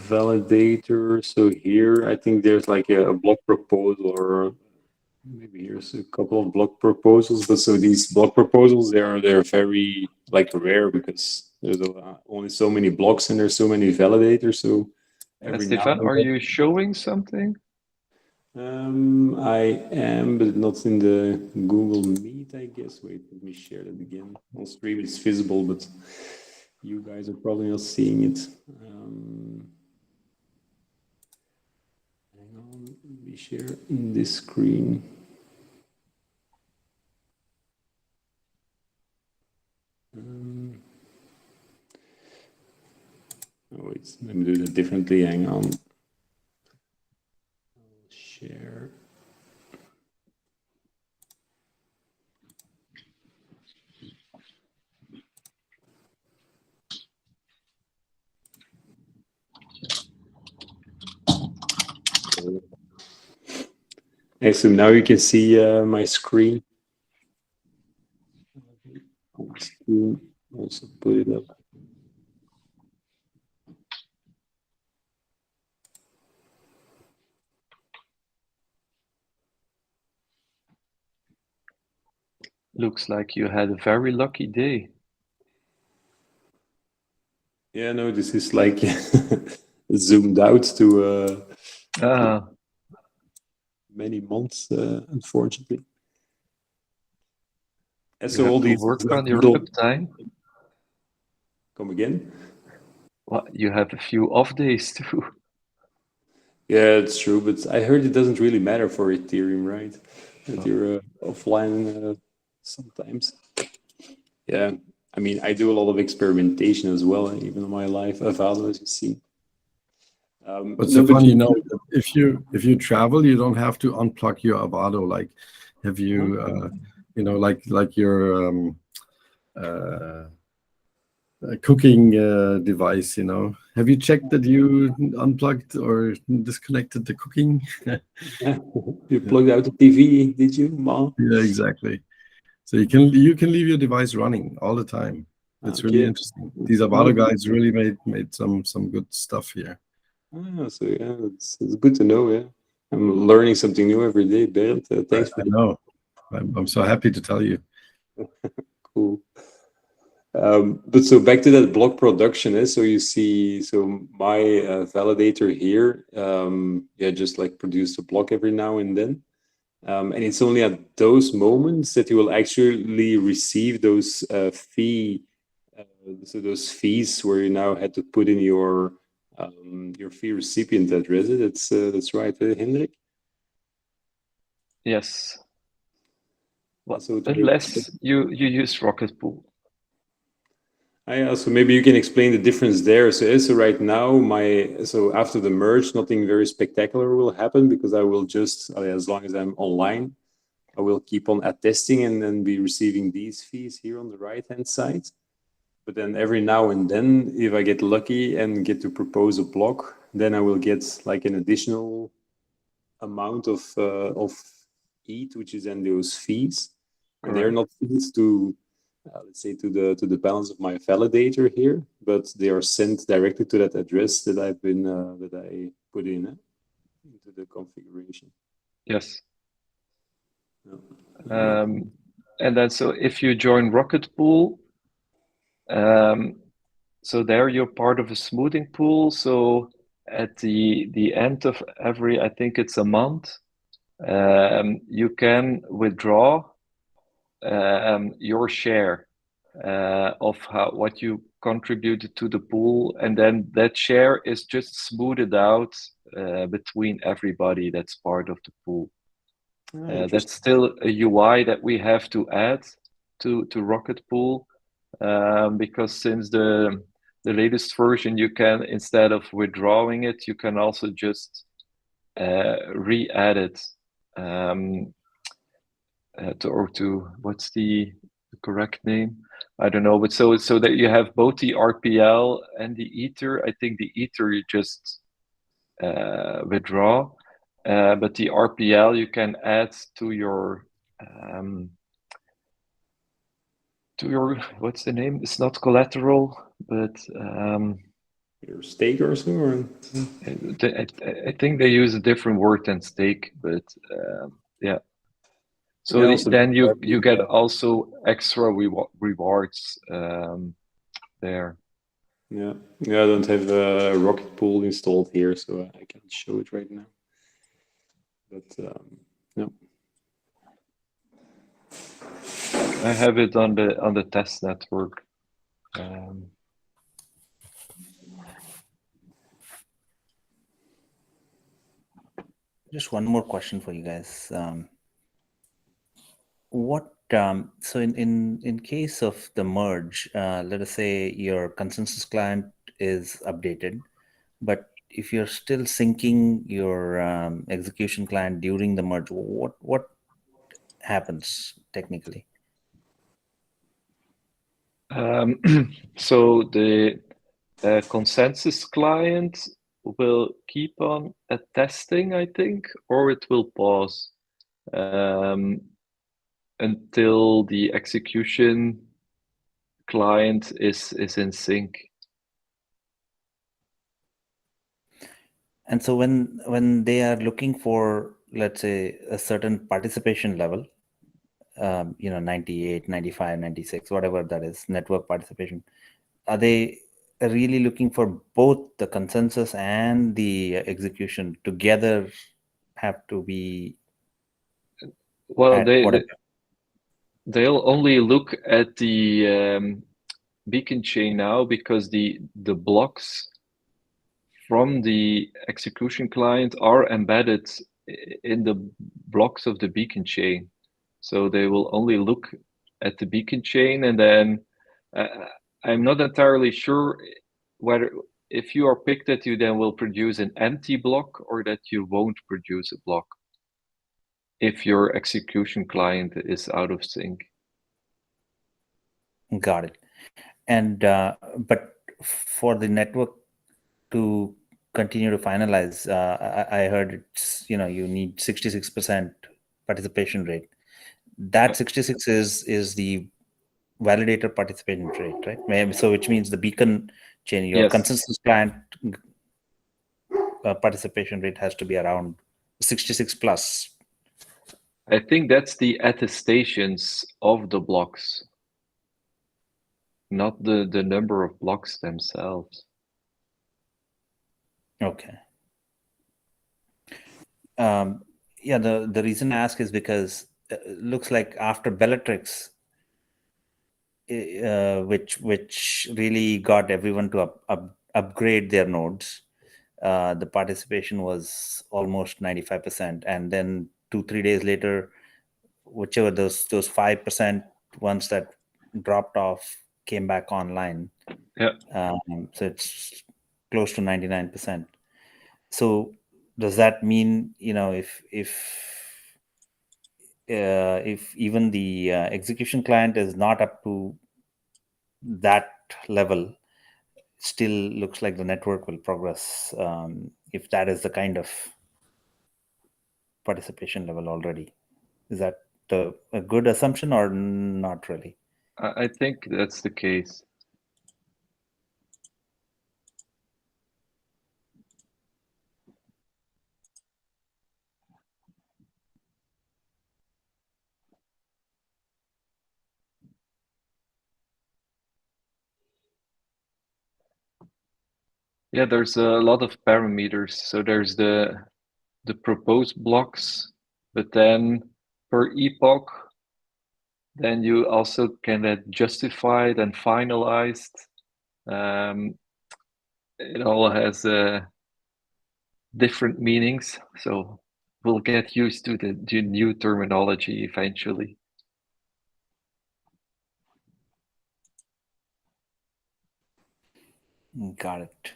Speaker 1: validator. So here, I think there's like a block proposal, or maybe here's a couple of block proposals. But so these block proposals, they're very like rare because there's only so many blocks and there's so many validators. So
Speaker 5: Stefan, are you showing something?
Speaker 1: I am, but not in the Google Meet, I guess. Wait, let me share that again. On stream it's visible, but you guys are probably not seeing it. Hang on, let me share in this screen. Oh, wait, let me do that differently. Hang on. I'll share. Okay, so now you can see my screen. Also put it up.
Speaker 5: Looks like you had a very lucky day.
Speaker 1: Yeah, no, this is like zoomed out to many months, unfortunately. And
Speaker 5: You
Speaker 1: so
Speaker 5: have
Speaker 1: all
Speaker 5: to
Speaker 1: these
Speaker 5: work on your
Speaker 1: little-
Speaker 5: uptime.
Speaker 1: Come again?
Speaker 5: Well, you have a few off days too.
Speaker 1: Yeah, it's true, but I heard it doesn't really matter for Ethereum, right? That you're offline sometimes. Yeah, I mean, I do a lot of experimentation as well, even in my life, Avado, as you see.
Speaker 3: But so funny, if you travel, you don't have to unplug your Avado. Like, have you, like your cooking device, have you checked that you unplugged or disconnected the cooking?
Speaker 1: You plugged out the TV, did you, Ma?
Speaker 3: Yeah, exactly. So you can leave your device running all the time. It's really interesting. These Avado guys really made some good stuff here.
Speaker 1: So yeah, it's good to know. Yeah, I'm learning something new every day, Bernd. Thanks for
Speaker 3: I know. I'm so happy to tell you.
Speaker 1: Cool. But so back to that block production, so you see, so my validator here, yeah, just like produce a block every now and then. And it's only at those moments that you will actually receive those so those fees where you now had to put in your fee recipient address. That's right, Hendrik?
Speaker 5: Yes. Well,
Speaker 1: So
Speaker 5: unless you use Rocket Pool.
Speaker 1: So maybe you can explain the difference there. So right now, so after the merge, nothing very spectacular will happen because I will just, as long as I'm online, I will keep on attesting and then be receiving these fees here on the right-hand side. But then every now and then, if I get lucky and get to propose a block, then I will get like an additional amount of ETH, which is then those fees. And they're not fees to let's say to the balance of my validator here, but they are sent directly to that address that I've been that I put in into the configuration.
Speaker 5: Yes. And then so if you join Rocket Pool, so there you're part of a smoothing pool. So at the end of every, I think it's a month, you can withdraw your share of what you contributed to the pool, and then that share is just smoothed out between everybody that's part of the pool. That's still a UI that we have to add to Rocket Pool, because since the latest version, you can, instead of withdrawing it, you can also just re-add it to what's the correct name? I don't know, but so that you have both the RPL and the Ether. I think the Ether you just withdraw, but the RPL you can add to your what's the name? It's not collateral, but
Speaker 1: your stake or so. Or?
Speaker 5: I think they use a different word than stake, but yeah. So then you get also extra rewards there.
Speaker 1: Yeah, I don't have a Rocket Pool installed here, so I can't show it right now. But no.
Speaker 5: I have it on the test network.
Speaker 4: Just one more question for you guys. So in case of the merge, let us say your consensus client is updated, but if you're still syncing your execution client during the merge, what happens technically?
Speaker 5: So the consensus client will keep on attesting, I think, or it will pause until the execution client is in sync.
Speaker 4: And so when they are looking for, let's say, a certain participation level, 98, 95, 96, whatever that is, network participation, are they really looking for both the consensus and the execution together have to be
Speaker 5: Well,
Speaker 4: at whatever.
Speaker 5: they'll only look at the beacon chain now because the blocks from the execution client are embedded in the blocks of the beacon chain. So they will only look at the beacon chain, and then I'm not entirely sure whether if you are picked that you then will produce an empty block or that you won't produce a block if your execution client is out of sync.
Speaker 4: Got it. And but for the network to continue to finalize, I heard it's, you need 66% participation rate. That 66 is the validator participation rate, right? So which means the beacon chain, your
Speaker 5: Yes.
Speaker 4: consensus client participation rate has to be around 66 plus.
Speaker 5: I think that's the attestations of the blocks, not the number of blocks themselves.
Speaker 4: Okay. Yeah, the reason I ask is because it looks like after Bellatrix, which really got everyone to upgrade their nodes, the participation was almost 95%, and then 2-3 days later, whichever those 5% ones that dropped off came back online.
Speaker 5: Yeah.
Speaker 4: So it's close to 99%. So does that mean, if even the execution client is not up to that level, still looks like the network will progress, if that is the kind of participation level already? Is that a good assumption or not really?
Speaker 5: I think that's the case. Yeah, there's a lot of parameters. So there's the proposed blocks, but then per epoch, then you also can get justified and finalized. It all has different meanings, so we'll get used to the new terminology eventually.
Speaker 4: Got it.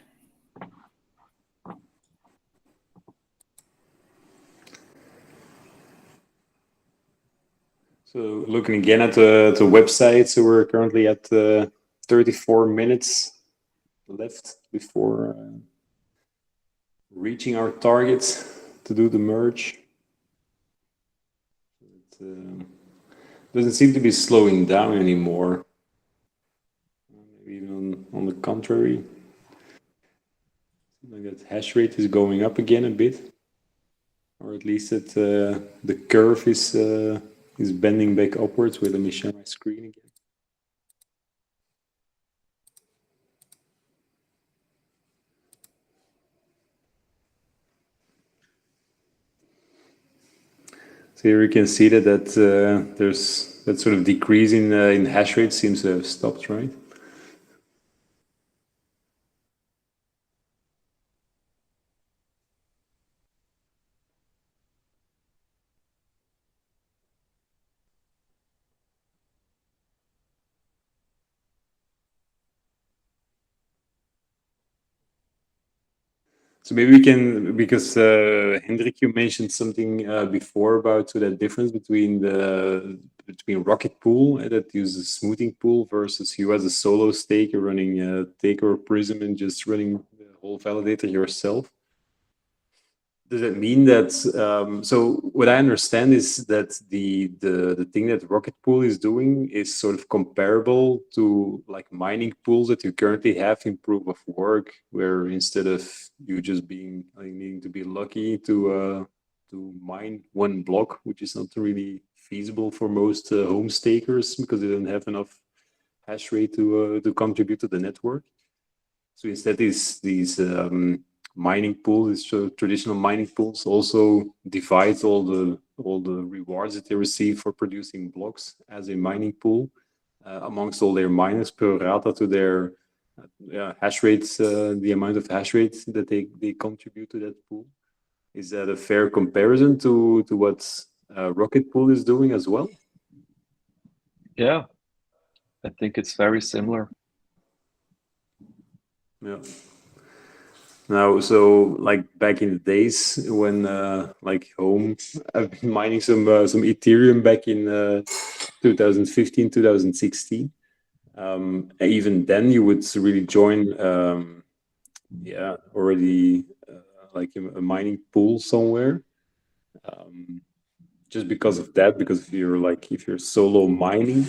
Speaker 1: So looking again at the website, so we're currently at 34 minutes left before reaching our target to do the merge. It doesn't seem to be slowing down anymore. Maybe even on the contrary. Like that hash rate is going up again a bit, or at least that the curve is bending back upwards. Wait, let me share my screen again. So here you can see that there's that sort of decrease in hash rate seems to have stopped, right? So maybe we can, because Hendrik, you mentioned something before about that difference between Rocket Pool that uses smoothing pool versus you as a solo staker running Taker or Prism and just running the whole validator yourself. Does that mean that, so what I understand is that the thing that Rocket Pool is doing is sort of comparable to like mining pools that you currently have in proof of work, where instead of you just needing to be lucky to mine one block, which is not really feasible for most home stakers because they don't have enough hash rate to contribute to the network. So instead, these mining pools, traditional mining pools, also divide all the rewards that they receive for producing blocks as a mining pool amongst all their miners per rata to their hash rates, the amount of hash rates that they contribute to that pool. Is that a fair comparison to what Rocket Pool is doing as well?
Speaker 5: Yeah, I think it's very similar.
Speaker 1: Yeah. Now, so like back in the days when like home, I've been mining some Ethereum back in 2015, 2016. Even then, you would really join, already like a mining pool somewhere. Just because of that, because if you're solo mining,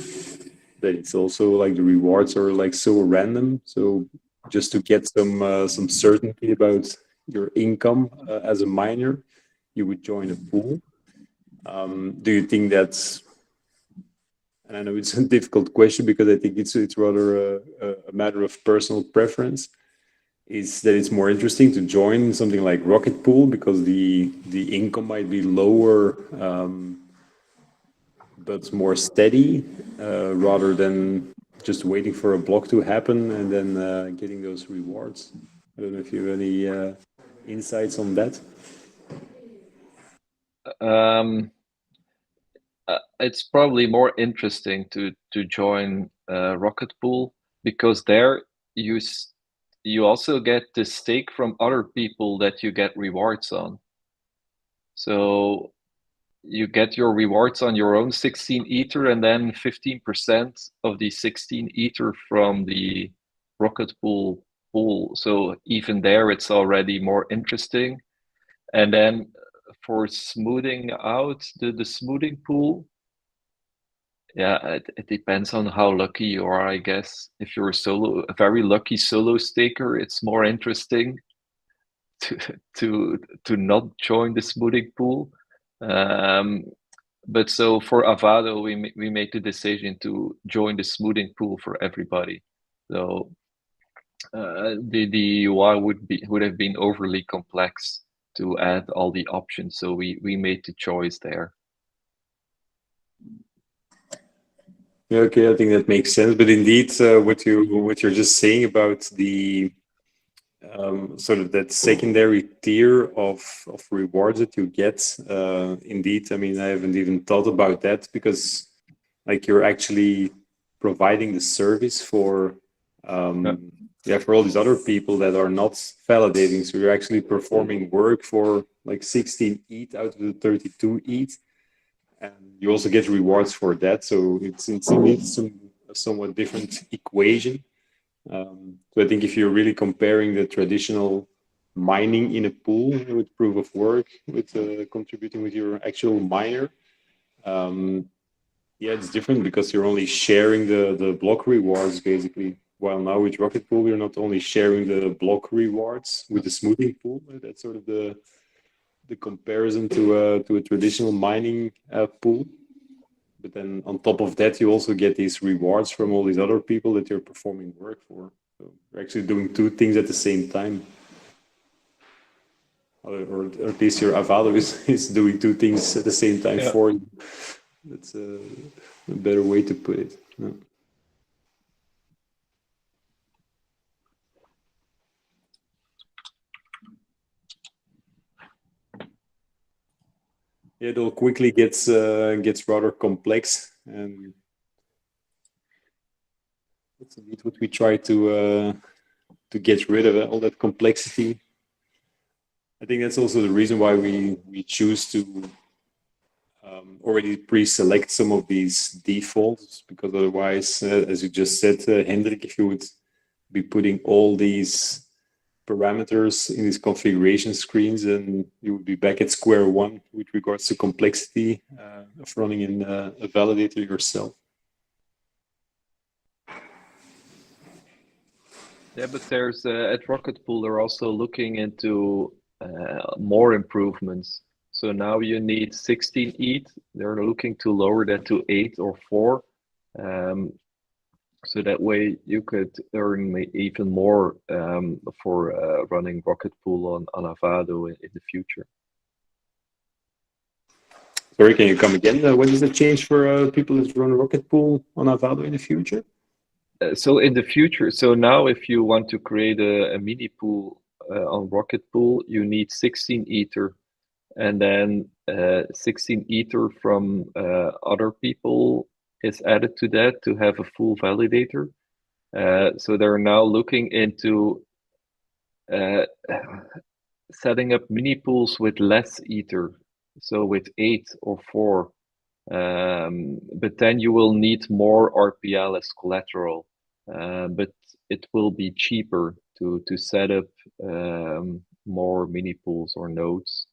Speaker 1: then it's also like the rewards are like so random. So just to get some certainty about your income as a miner, you would join a pool. Do you think that's, and I know it's a difficult question because I think it's rather a matter of personal preference, is that it's more interesting to join something like Rocket Pool because the income might be lower, but more steady, rather than just waiting for a block to happen and then getting those rewards. I don't know if you have any insights on that.
Speaker 5: It's probably more interesting to join Rocket Pool because there you also get the stake from other people that you get rewards on. So you get your rewards on your own 16 Ether and then 15% of the 16 Ether from the Rocket Pool pool. So even there, it's already more interesting. And then for smoothing out the smoothing pool, yeah, it depends on how lucky you are, I guess. If you're a very lucky solo staker, it's more interesting to not join the smoothing pool. But so for Avado, we made the decision to join the smoothing pool for everybody. So the UI would have been overly complex to add all the options. So we made the choice there.
Speaker 1: Yeah, okay, I think that makes sense. But indeed, what you're just saying about the sort of that secondary tier of rewards that you get, indeed, I mean, I haven't even thought about that because like you're actually providing the service for for all these other people that are not validating. So you're actually performing work for like 16 ETH out of the 32 ETH. And you also get rewards for that. So it's indeed a somewhat different equation. So I think if you're really comparing the traditional mining in a pool with proof of work, with contributing with your actual miner, it's different because you're only sharing the block rewards basically. While now with Rocket Pool, you're not only sharing the block rewards with the smoothing pool. That's sort of the comparison to a traditional mining pool. But then on top of that, you also get these rewards from all these other people that you're performing work for. So you're actually doing two things at the same time. Or at least your Avado is doing two things at the same time for you. That's a better way to put it. Yeah. It all quickly gets rather complex, and that's indeed what we try to get rid of, all that complexity. I think that's also the reason why we choose to already pre-select some of these defaults, because otherwise, as you just said, Hendrik, if you would be putting all these parameters in these configuration screens, and you would be back at square one with regards to complexity of running in a validator yourself.
Speaker 5: Yeah, but there's at Rocket Pool, they're also looking into more improvements. So now you need 16 ETH. They're looking to lower that to 8 or 4. So that way you could earn even more for running Rocket Pool on Avado in the future.
Speaker 1: Sorry, can you come again? What is the change for people that run Rocket Pool on Avado in the future?
Speaker 5: So in the future, so now if you want to create a mini pool on Rocket Pool, you need 16 Ether, and then 16 Ether from other people is added to that to have a full validator. So they're now looking into setting up mini pools with less Ether, so with 8 or 4. But then you will need more RPL as collateral. But it will be cheaper to set up more mini pools or nodes.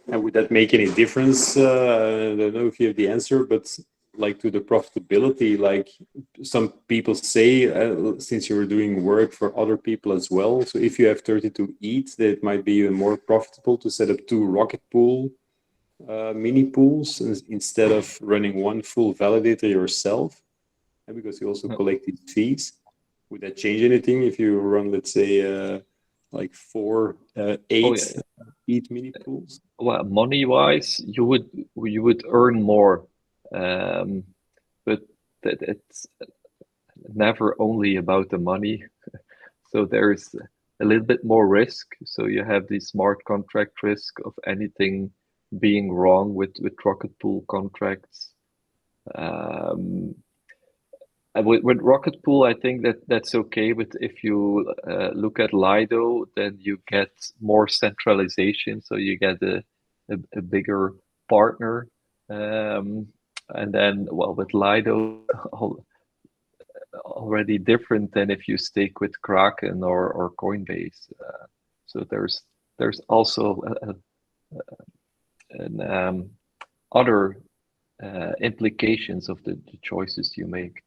Speaker 1: And would that make any difference? I don't know if you have the answer, but like to the profitability, like some people say, since you're doing work for other people as well, so if you have 32 ETH, that it might be even more profitable to set up 2 Rocket Pool mini pools instead of running one full validator yourself, and because you also collect these fees. Would that change anything if you run, let's say, like 4, 8 ETH mini pools?
Speaker 5: Well, money-wise, you would earn more, but it's never only about the money. So there's a little bit more risk. So you have the smart contract risk of anything being wrong with Rocket Pool contracts. With Rocket Pool, I think that's okay. But if you look at Lido, then you get more centralization. So you get a bigger partner. And then, well, with Lido, already different than if you stick with Kraken or Coinbase. So there's also other implications of the choices you make.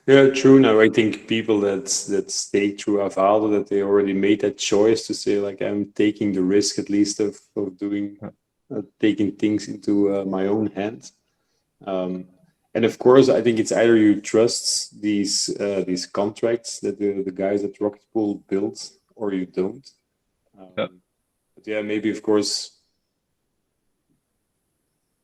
Speaker 1: Yeah, true. Now I think people that stay through Avado, that they already made that choice to say, like, I'm taking the risk at least of doing taking things into my own hands. And of course, I think it's either you trust these contracts that the guys at Rocket Pool build, or you don't. But yeah, maybe of course.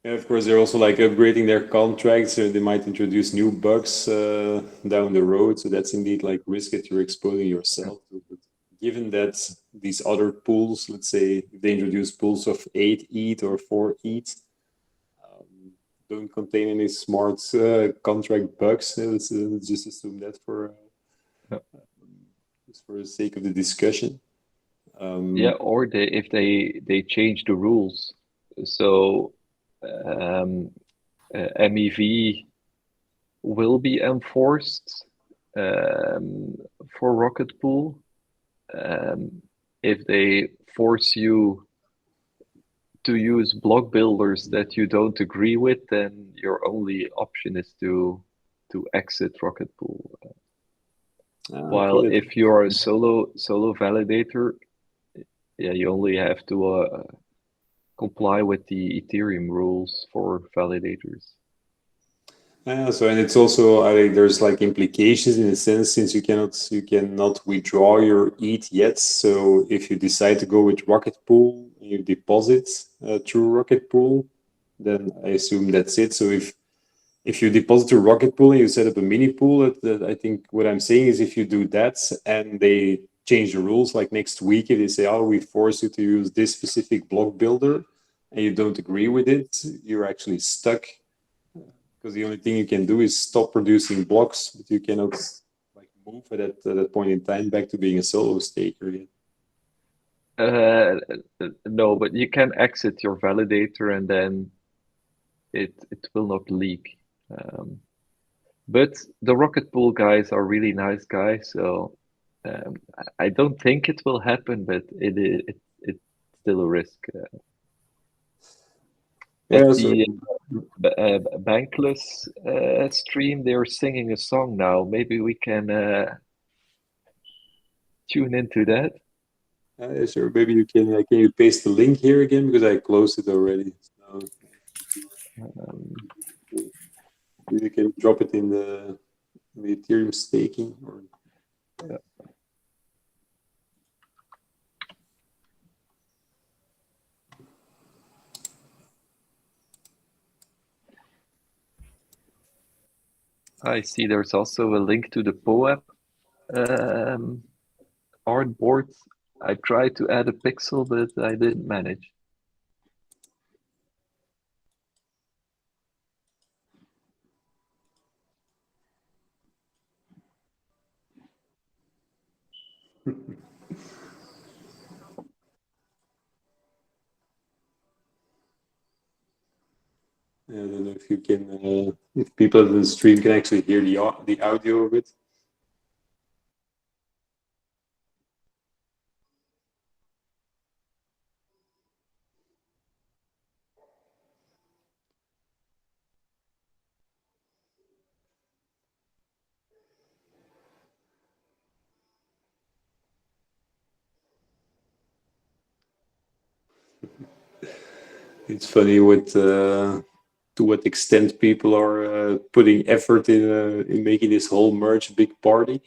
Speaker 1: Yeah, of course, they're also like upgrading their contracts, so they might introduce new bugs down the road. So that's indeed like risk that you're exposing yourself to. But given that these other pools, let's say if they introduce pools of 8 ETH or 4 ETH, don't contain any smart contract bugs, let's just assume that for just for the sake of the discussion.
Speaker 5: Yeah, or if they change the rules, so. MEV will be enforced for Rocket Pool. If they force you to use block builders that you don't agree with, then your only option is to exit Rocket Pool. While if you're a solo validator, yeah, you only have to comply with the Ethereum rules for validators.
Speaker 1: So, and it's also, I think there's like implications in a sense, since you cannot withdraw your ETH yet. So if you decide to go with Rocket Pool, you deposit through Rocket Pool, then I assume that's it. So if you deposit to Rocket Pool and you set up a mini pool, I think what I'm saying is if you do that and they change the rules, like next week, if they say, oh, we force you to use this specific block builder and you don't agree with it, you're actually stuck. Because the only thing you can do is stop producing blocks, but you cannot like move at that point in time back to being a solo staker again.
Speaker 5: No, but you can exit your validator and then it will not leak. But the Rocket Pool guys are really nice guys, so I don't think it will happen, but it's still a risk.
Speaker 1: Yeah,
Speaker 5: the Bankless stream, they're singing a song now. Maybe we can tune into that.
Speaker 1: Sure. Maybe you can you paste the link here again, because I closed it already. So, You can drop it in the Ethereum staking. Or...
Speaker 2: Yeah.
Speaker 5: I see there's also a link to the POAP artboard. I tried to add a pixel, but I didn't manage.
Speaker 1: I don't know if you can, if people in the stream can actually hear the audio of it. It's funny what to what extent people are putting effort in making this whole merge big party.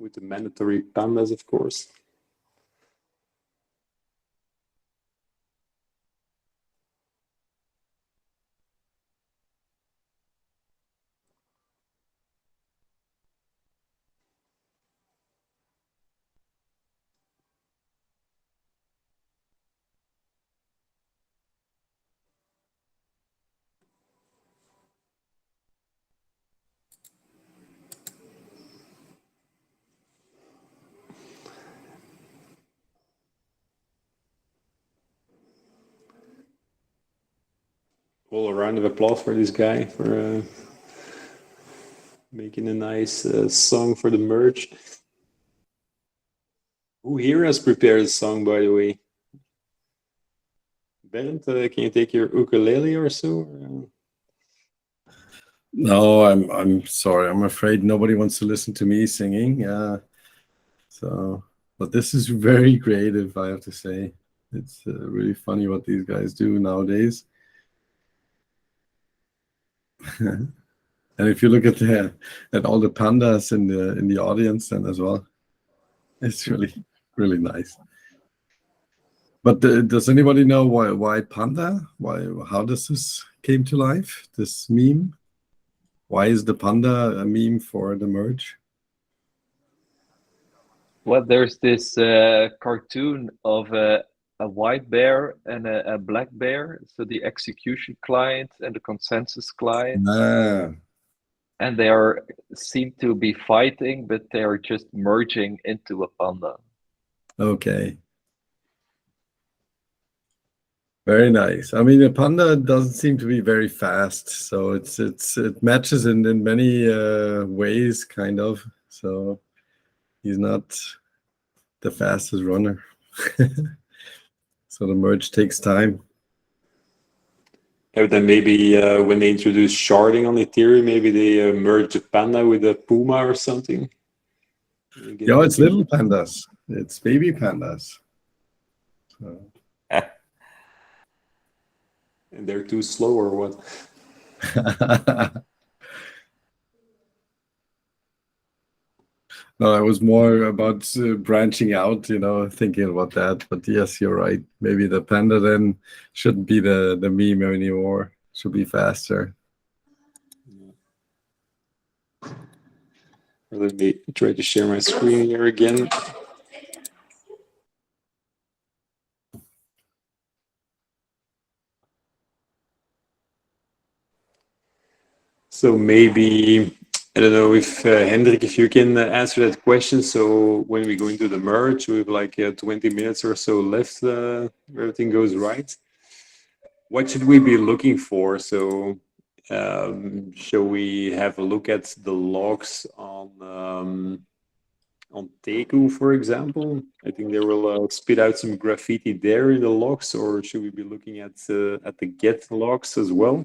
Speaker 1: With the mandatory pandas, of course. Well, a round of applause for this guy for making a nice song for the merge. Who here has prepared a song, by the way? Bernd, can you take your ukulele or so?
Speaker 3: No, I'm sorry. I'm afraid nobody wants to listen to me singing. So, but this is very creative, I have to say. It's really funny what these guys do nowadays. And if you look at all the pandas in the audience then as well, it's really nice. But does anybody know why panda? How does this came to life? This meme? Why is the panda a meme for the merge?
Speaker 5: Well, there's this cartoon of a white bear and a black bear. So the execution client and the consensus client. And they seem to be fighting, but they are just merging into a panda.
Speaker 3: Okay. Very nice. I mean, a panda doesn't seem to be very fast, so it matches in many ways, kind of. So he's not the fastest runner. So the merge takes time.
Speaker 1: Yeah, then maybe when they introduce sharding on Ethereum, maybe they merge a panda with a puma or something.
Speaker 3: Yeah, it's little pandas. It's baby pandas. So.
Speaker 1: And they're too slow or what?
Speaker 3: No, I was more about branching out, thinking about that. But yes, you're right. Maybe the panda then shouldn't be the meme anymore. Should be faster.
Speaker 1: Let me try to share my screen here again. So maybe, I don't know if Hendrik, if you can answer that question. So when we go into the merge, we have like 20 minutes or so left, if everything goes right. What should we be looking for? So shall we have a look at the logs on Teku, for example? I think they will spit out some graffiti there in the logs, or should we be looking at the get logs as well?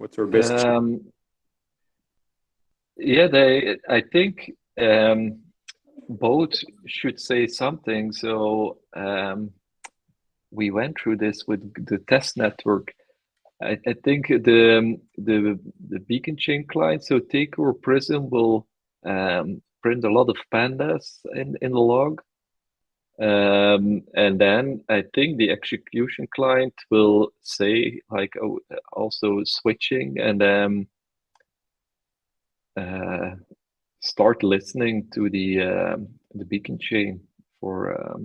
Speaker 1: What's our best?
Speaker 5: Yeah, I think both should say something. So we went through this with the test network. I think the beacon chain client, so Take or Prism, will print a lot of pandas in the log. And then I think the execution client will say like, oh, also switching, and start listening to the beacon chain for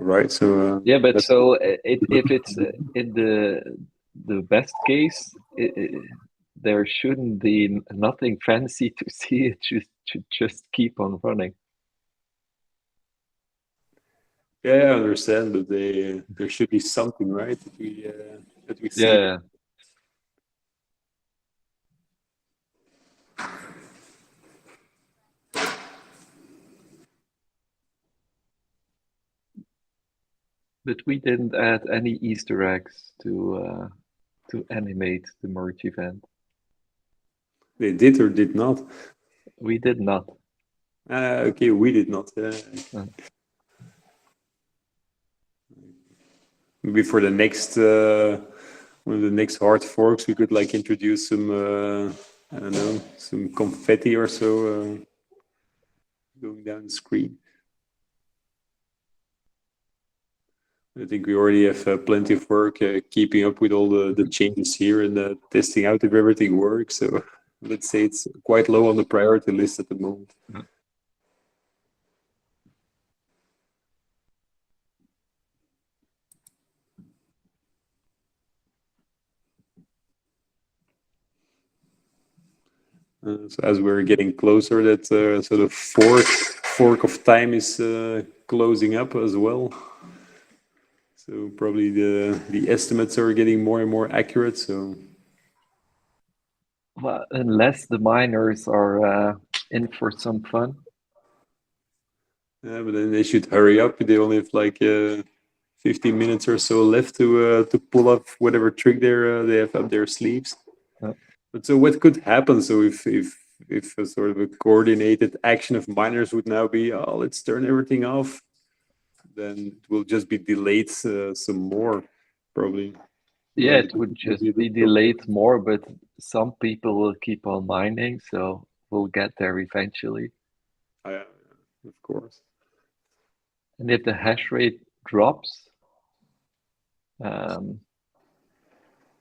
Speaker 1: Right. So
Speaker 5: yeah, but so if it's in the best case, there shouldn't be nothing fancy to see. It should just keep on running.
Speaker 1: yeah, I understand, but there should be something, right? That we see.
Speaker 5: Yeah. But we didn't add any Easter eggs to animate the merge event.
Speaker 1: They did or did not?
Speaker 5: We did not.
Speaker 1: Okay, we did not. Maybe for the next one of the next hard forks, we could like introduce some I don't know, some confetti or so going down the screen. I think we already have plenty of work keeping up with all the changes here and testing out if everything works. So let's say it's quite low on the priority list at the moment. So as we're getting closer, that sort of fork of time is closing up as well. So probably the estimates are getting more and more accurate. So,
Speaker 5: well, unless the miners are in for some fun.
Speaker 1: Yeah, but then they should hurry up. They only have like 15 minutes or so left to pull off whatever trick they have up their sleeves.
Speaker 5: Yeah.
Speaker 1: But so what could happen? So if a sort of a coordinated action of miners would now be, oh, let's turn everything off, then it will just be delayed some more, probably.
Speaker 5: Yeah, it would just be delayed more, but some people will keep on mining, so we'll get there eventually.
Speaker 1: Of course.
Speaker 5: And if the hash rate drops,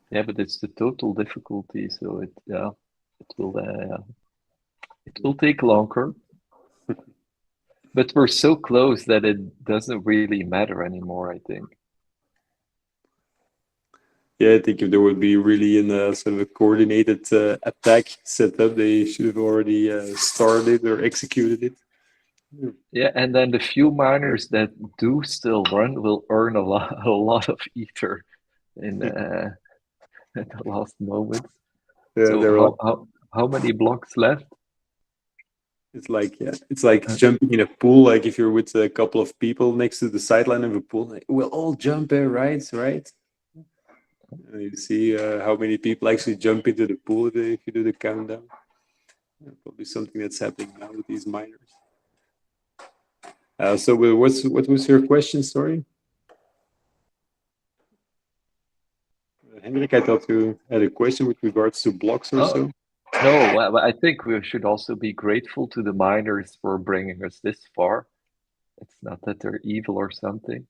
Speaker 5: yeah, but it's the total difficulty, so it will take longer. But we're so close that it doesn't really matter anymore, I think.
Speaker 1: Yeah, I think if there would be really a sort of a coordinated attack set up, they should have already started or executed it.
Speaker 5: Yeah, and then the few miners that do still run will earn a lot of ether in at the last moment.
Speaker 1: Yeah,
Speaker 5: so how many blocks left?
Speaker 1: It's like jumping in a pool. Like if you're with a couple of people next to the sideline of a pool, like, we'll all jump there, right? And you see how many people actually jump into the pool if you do the countdown. Probably something that's happening now with these miners. So what was your question? Sorry, Hendrik, I thought you had a question with regards to blocks or so.
Speaker 5: No, I think we should also be grateful to the miners for bringing us this far. It's not that they're evil or something.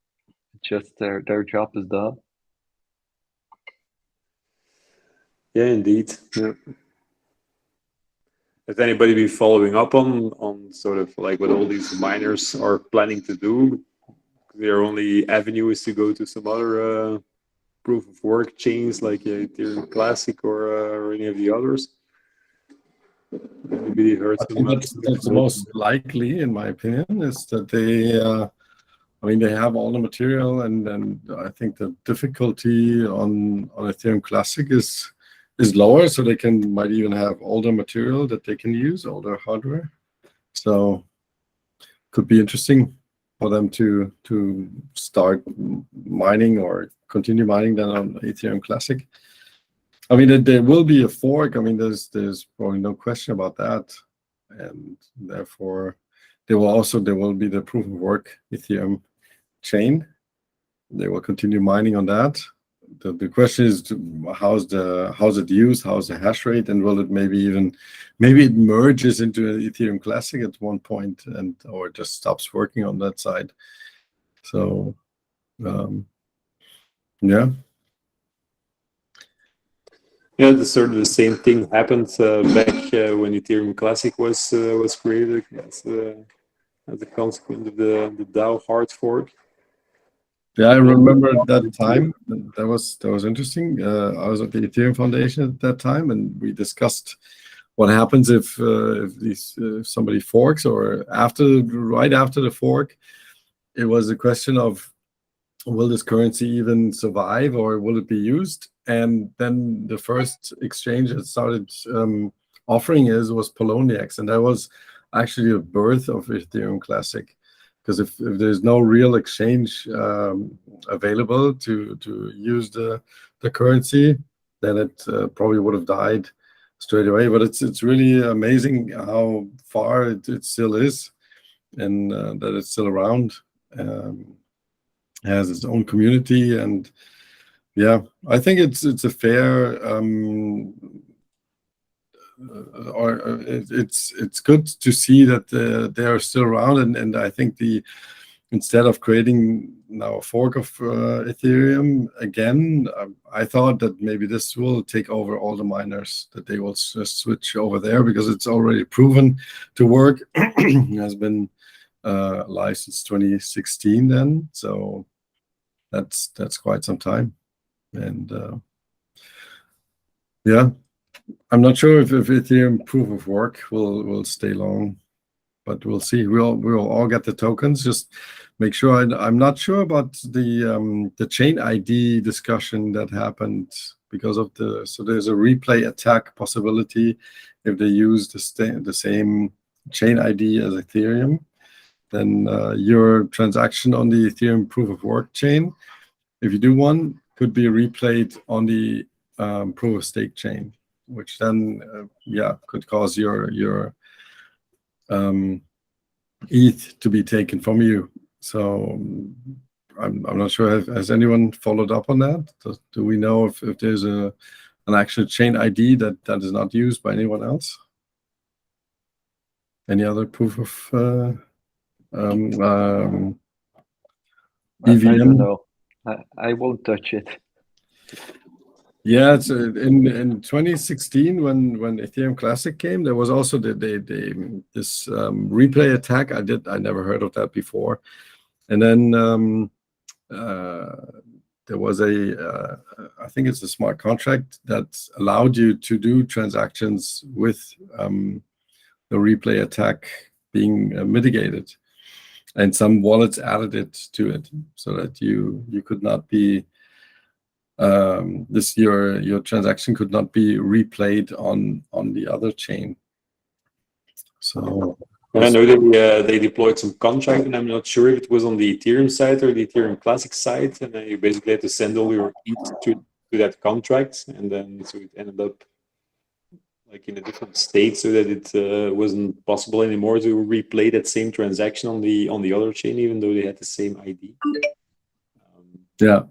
Speaker 5: It's just their job is done.
Speaker 1: Yeah, indeed. Yeah. Has anybody been following up on sort of like what all these miners are planning to do? Their only avenue is to go to some other proof of work chains like Ethereum Classic or any of the others. Maybe heard some.
Speaker 3: That's the most likely, in my opinion, is that they. They have all the material, and I think the difficulty on Ethereum Classic is lower, so they might even have older material that they can use, older hardware. So could be interesting for them to start mining or continue mining then on Ethereum Classic. I mean, there will be a fork. I mean, there's probably no question about that, and therefore there will be the proof of work Ethereum chain. They will continue mining on that. The question is, how's it used? How's the hash rate? And will it maybe it merges into an Ethereum Classic at one point, or just stops working on that side? So, yeah.
Speaker 1: Yeah, sort of the same thing happened back when Ethereum Classic was created as a consequence of the DAO hard fork.
Speaker 3: Yeah, I remember that time. That was interesting. I was at the Ethereum Foundation at that time, and we discussed what happens if somebody forks, or right after the fork. It was a question of, will this currency even survive, or will it be used? And then the first exchange that started offering was Poloniex, and that was actually the birth of Ethereum Classic. Because if there's no real exchange available to use the currency, then it probably would have died straight away. But it's really amazing how far it still is, and that it's still around. Has its own community, and yeah, I think it's a fair it's good to see that they are still around, and I think instead of creating now a fork of Ethereum again, I thought that maybe this will take over all the miners, that they will just switch over there, because it's already proven to work. It has been live since 2016 then, so that's quite some time. And yeah, I'm not sure if Ethereum proof of work will stay long, but we'll see. We'll all get the tokens. Just make sure. I'm not sure about the chain ID discussion that happened because of so there's a replay attack possibility if they use the same chain ID as Ethereum. Then your transaction on the Ethereum proof of work chain, if you do one, could be replayed on the proof of stake chain, which then could cause your ETH to be taken from you. So I'm not sure. Has anyone followed up on that? Do we know if there's an actual chain ID that is not used by anyone else? Any other proof of EVM?
Speaker 5: I don't know. I won't touch it.
Speaker 3: Yeah, it's in 2016 when Ethereum Classic came, there was also this replay attack. I never heard of that before, and then there was I think it's a smart contract that allowed you to do transactions with the replay attack being mitigated, and some wallets added it to it so that you could not be your transaction could not be replayed on the other chain. So
Speaker 1: I know they deployed some contract, and I'm not sure if it was on the Ethereum side or the Ethereum Classic side, and you basically had to send all your ETH to that contract, and then so it ended up like in a different state, so that it wasn't possible anymore to replay that same transaction on the other chain, even though they had the same ID.
Speaker 3: Yeah.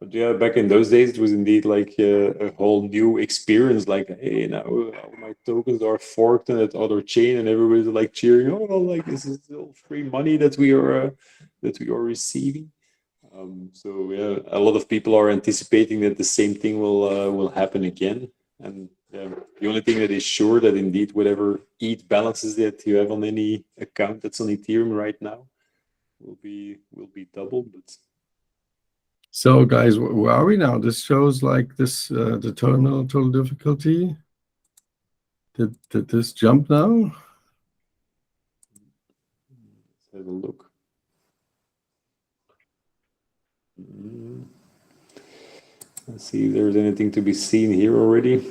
Speaker 1: But yeah, back in those days, it was indeed like a whole new experience. Like, hey, now all my tokens are forked on that other chain, and everybody's like cheering. Oh, well, like this is still free money that we are receiving. So yeah, a lot of people are anticipating that the same thing will happen again. And the only thing that is sure that indeed whatever ETH balances that you have on any account that's on Ethereum right now will be doubled. But
Speaker 3: so guys, where are we now? This shows like this the total difficulty. Did this jump now?
Speaker 1: Let's have a look. Let's see if there's anything to be seen here already.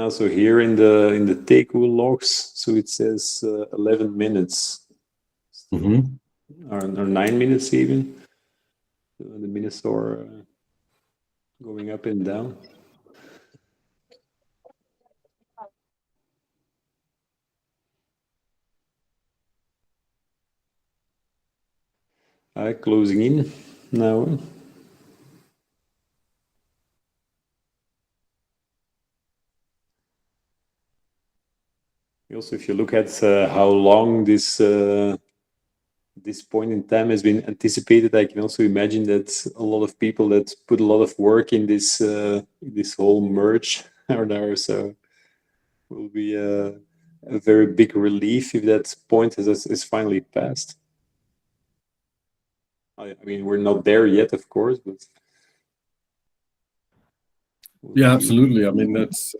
Speaker 1: So here in the Teku logs, so it says 11 minutes,
Speaker 3: Mhm.
Speaker 1: or 9 minutes even. So the minutes are going up and down. Closing in now. Also, if you look at how long this point in time has been anticipated, I can also imagine that a lot of people that put a lot of work in this whole merge are there. So will be a very big relief if that point is finally passed. I mean, we're not there yet, of course, but
Speaker 3: Yeah, absolutely. I mean, that's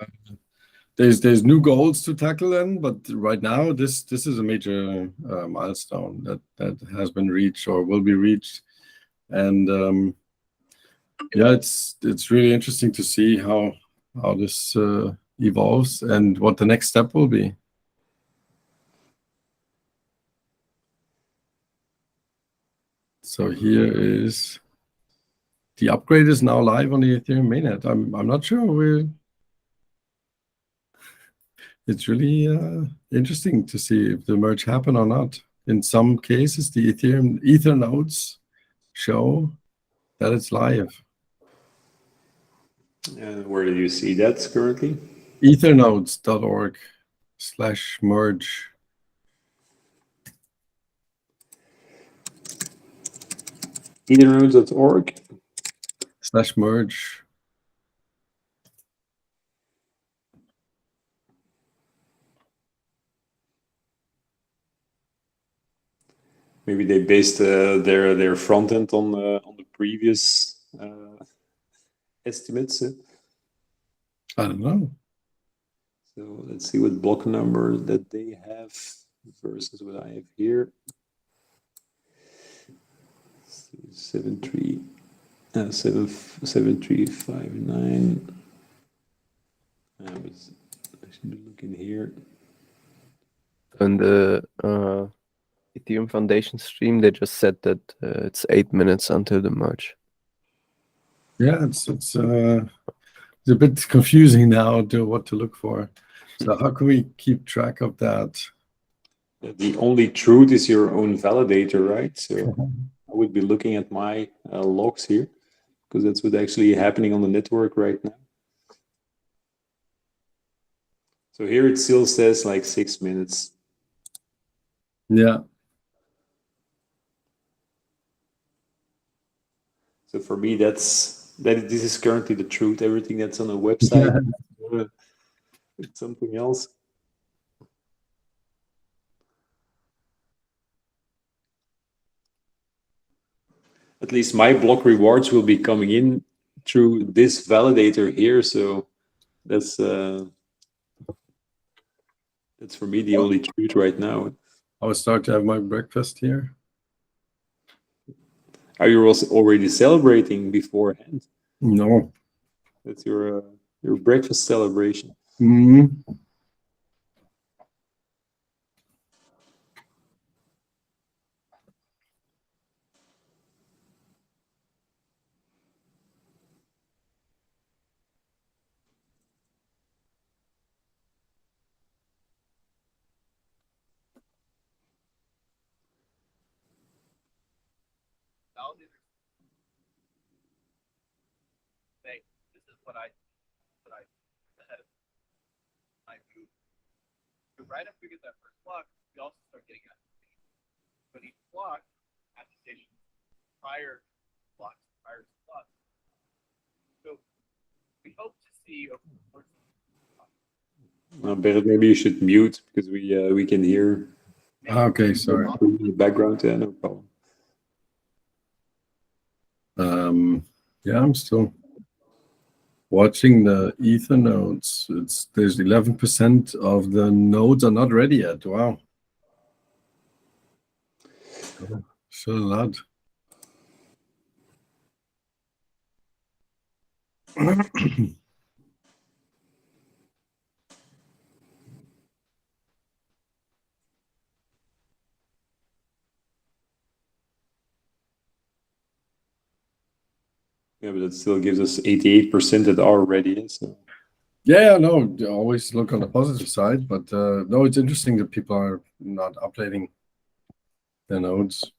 Speaker 3: there's new goals to tackle then, but right now this is a major milestone that has been reached or will be reached, and yeah, it's really interesting to see how this evolves and what the next step will be. So here is the upgrade is now live on the Ethereum mainnet. I'm not sure it's really interesting to see if the merge happen or not. In some cases, the Ether nodes show that it's live.
Speaker 1: where do you see that currently?
Speaker 3: ethernodes.org/merge.
Speaker 1: ethernodes.org/merge. Maybe they based their front end on the previous estimates.
Speaker 3: I don't know.
Speaker 1: So let's see what block number that they have versus what I have here. 7359. I should be looking here.
Speaker 2: On the Ethereum Foundation stream, they just said that it's 8 minutes until the merge.
Speaker 3: Yeah, it's a bit confusing now to what to look for. So how can we keep track of that?
Speaker 1: The only truth is your own validator, right? So I would be looking at my logs here because that's what's actually happening on the network right now. So here it still says like 6 minutes.
Speaker 3: Yeah.
Speaker 1: So for me, this is currently the truth. Everything that's on the website, it's something else. At least my block rewards will be coming in through this validator here. So that's for me the only truth right now.
Speaker 3: I will start to have my breakfast here.
Speaker 1: Are you also already celebrating beforehand?
Speaker 3: No.
Speaker 1: That's your breakfast celebration.
Speaker 3: Mm-hmm.
Speaker 6: This is what I said. Right after we get that first block, we also start getting attestation. But each block, attestation prior blocks, prior to blocks. So we hope to see over the course of
Speaker 1: Berit, maybe you should mute because we can hear.
Speaker 3: Okay, sorry.
Speaker 1: In the background, no problem.
Speaker 3: Yeah, I'm still watching the Ether nodes. There's 11% of the nodes are not ready yet. Wow. Still a lot.
Speaker 1: Yeah, but it still gives us 88% at already. So
Speaker 3: Yeah, no, always look on the positive side, but no, it's interesting that people are not updating their nodes.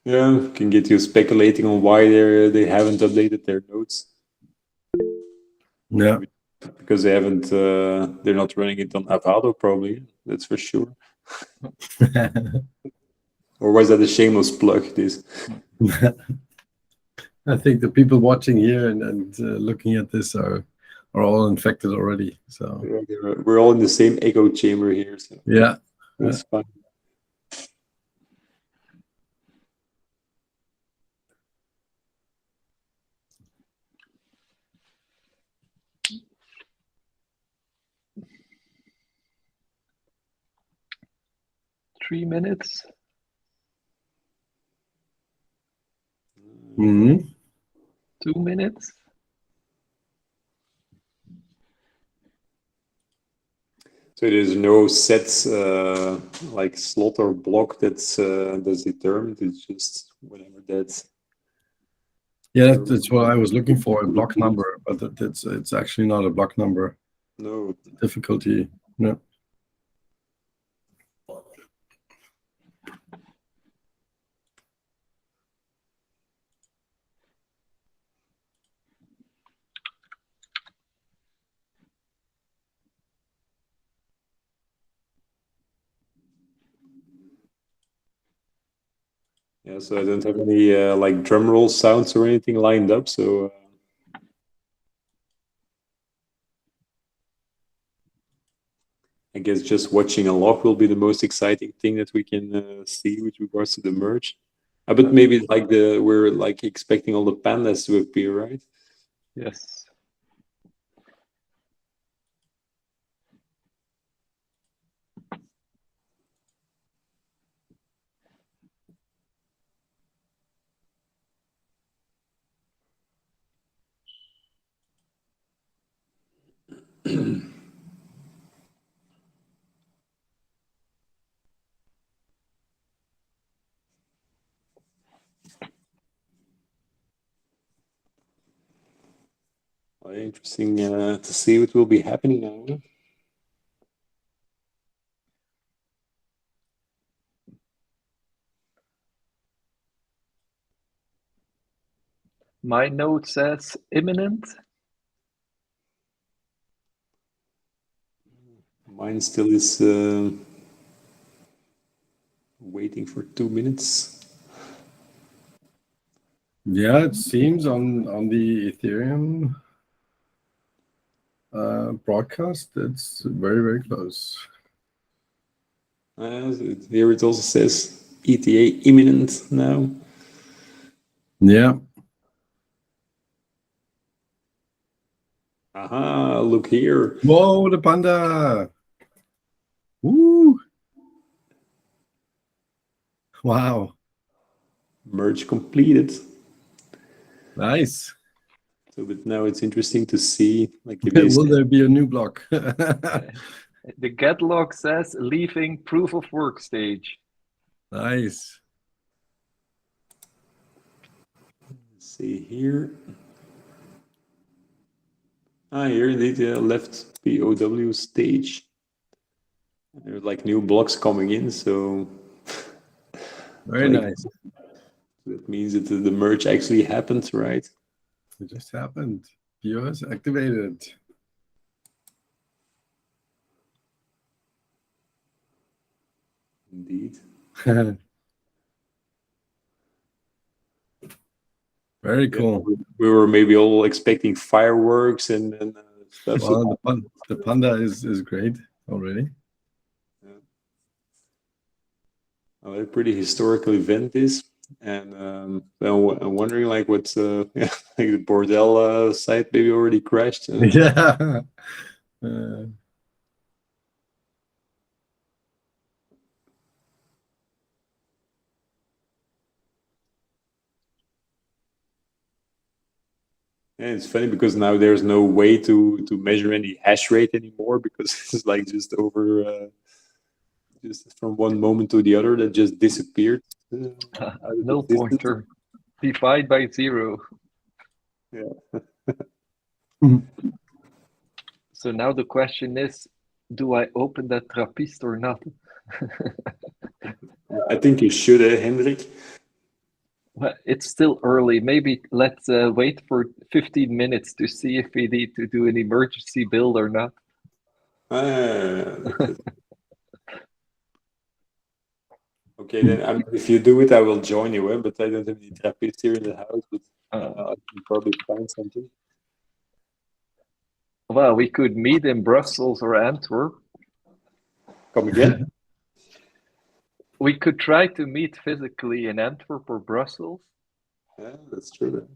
Speaker 1: yeah, can get you speculating on why they haven't updated their nodes.
Speaker 3: Yeah.
Speaker 1: Because they haven't, they're not running it on Avado, probably. That's for sure. Or was that a shameless plug? This.
Speaker 3: I think the people watching here and looking at this are all infected already. So
Speaker 1: Yeah, we're all in the same echo chamber here. So
Speaker 3: yeah,
Speaker 1: it's fine.
Speaker 5: Three minutes.
Speaker 3: Mm-hmm.
Speaker 5: 2 minutes.
Speaker 1: So there's no set like slot or block that's determined. It's just whatever that's.
Speaker 3: Yeah, that's what I was looking for, a block number, but it's actually not a block number.
Speaker 1: No.
Speaker 3: Difficulty. No.
Speaker 1: Yeah, so I don't have any like drum roll sounds or anything lined up. So I guess just watching a log will be the most exciting thing that we can see with regards to the merge. But maybe like we're like expecting all the pandas to appear, right?
Speaker 5: Yes.
Speaker 1: Interesting to see what will be happening now.
Speaker 5: My node says imminent.
Speaker 1: Mine still is waiting for 2 minutes.
Speaker 3: Yeah, it seems on the Ethereum broadcast, it's very, very close.
Speaker 1: Here it also says ETA imminent now.
Speaker 3: Yeah.
Speaker 1: Aha, look here.
Speaker 3: Whoa, the panda. Woo. Wow.
Speaker 1: Merge completed.
Speaker 3: Nice.
Speaker 1: So, but now it's interesting to see, like,
Speaker 3: Will there be a new block?
Speaker 5: The get log says leaving proof of work stage.
Speaker 3: Nice.
Speaker 1: Let's see here. Here indeed, left POW stage. There's like new blocks coming in, so
Speaker 3: Very
Speaker 1: like,
Speaker 3: nice.
Speaker 1: that means that the merge actually happened, right?
Speaker 3: It just happened. POS activated.
Speaker 1: Indeed.
Speaker 3: Very cool.
Speaker 1: Yeah, we were maybe all expecting fireworks and stuff.
Speaker 3: Well, the panda is great already.
Speaker 1: Yeah. Well, a pretty historical event this, and I'm wondering like what's like the Bordel site maybe already crashed.
Speaker 3: Yeah.
Speaker 1: Yeah, it's funny because now there's no way to measure any hash rate anymore because it's like just over just from one moment to the other that just disappeared.
Speaker 5: Null pointer. Divide by 0.
Speaker 1: Yeah.
Speaker 5: So now the question is, do I open that Trappist or not?
Speaker 1: I think you should, Hendrik.
Speaker 5: Well, it's still early. Maybe let's wait for 15 minutes to see if we need to do an emergency build or not.
Speaker 1: Okay, then if you do it, I will join you. But I don't have any Trappist here in the house. But I can probably find something.
Speaker 5: Well, we could meet in Brussels or Antwerp.
Speaker 1: Come again?
Speaker 5: We could try to meet physically in Antwerp or Brussels.
Speaker 1: Yeah, that's true. Then.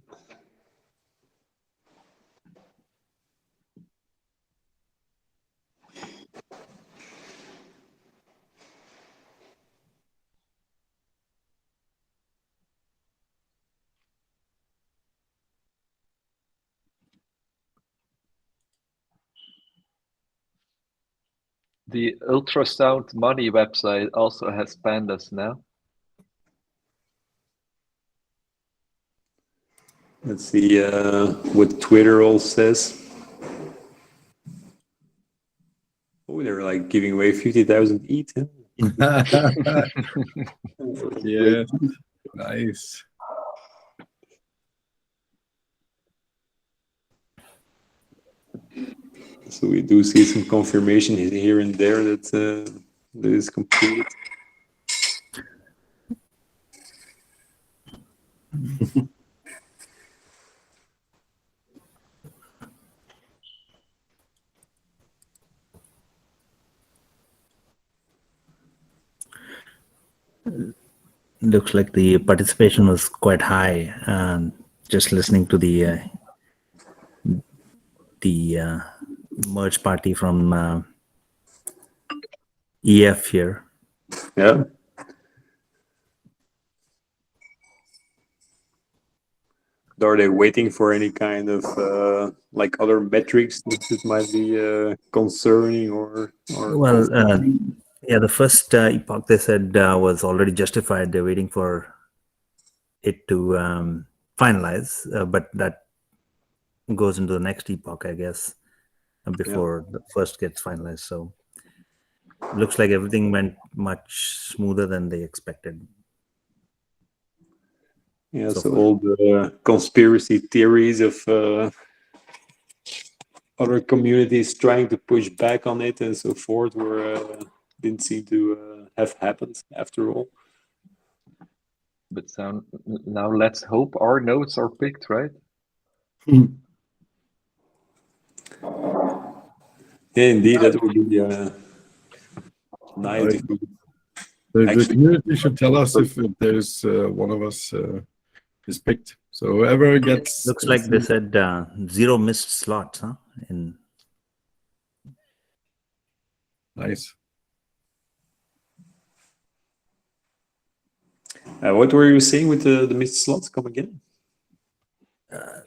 Speaker 5: The ultrasound money website also has pandas now.
Speaker 1: Let's see what Twitter all says. Oh, they're like giving away 50,000 ETH.
Speaker 3: Yeah, nice.
Speaker 1: So we do see some confirmation here and there that that is complete.
Speaker 4: Looks like the participation was quite high. Just listening to the merge party from EF here.
Speaker 1: Yeah. Are they waiting for any kind of like other metrics that might be concerning or
Speaker 4: Well, yeah, the first epoch they said was already justified. They're waiting for it to finalize, but that goes into the next epoch, I guess, before the first gets finalized. So looks like everything went much smoother than they expected.
Speaker 1: yeah,
Speaker 4: so
Speaker 1: so
Speaker 4: far.
Speaker 1: all the conspiracy theories of other communities trying to push back on it and so forth were didn't seem to have happened after all.
Speaker 5: But now let's hope our nodes are picked, right?
Speaker 1: Yeah, indeed, that would be nice.
Speaker 3: The community should tell us if there's one of us is picked. So whoever gets...
Speaker 4: Looks like they said 0 missed slots, huh?
Speaker 3: Nice.
Speaker 1: What were you saying with the missed slots? Come again?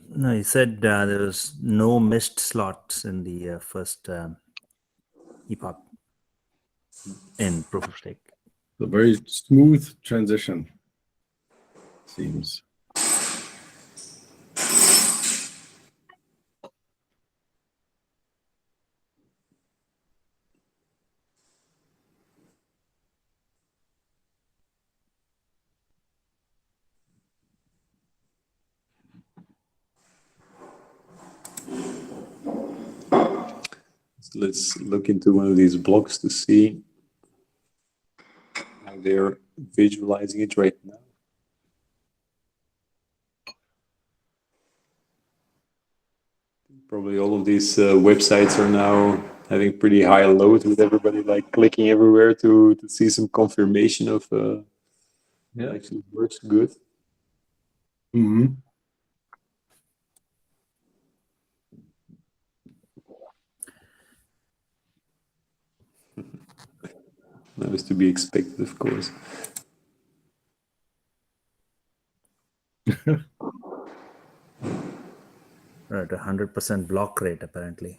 Speaker 4: No, he said there was no missed slots in the first epoch in proof of stake.
Speaker 3: A very smooth transition, seems.
Speaker 1: So let's look into one of these blocks to see how they're visualizing it right now. Probably all of these websites are now having pretty high load with everybody like clicking everywhere to see some confirmation of it actually works good.
Speaker 3: Mm-hmm.
Speaker 1: That was to be expected, of course.
Speaker 4: We're at 100% block rate, apparently.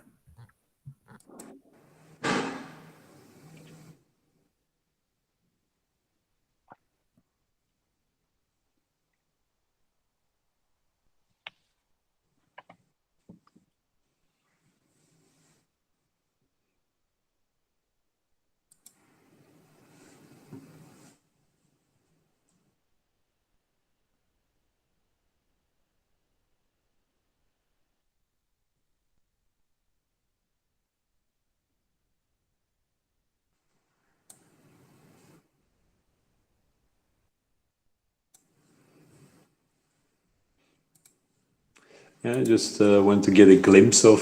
Speaker 1: Yeah, I just want to get a glimpse of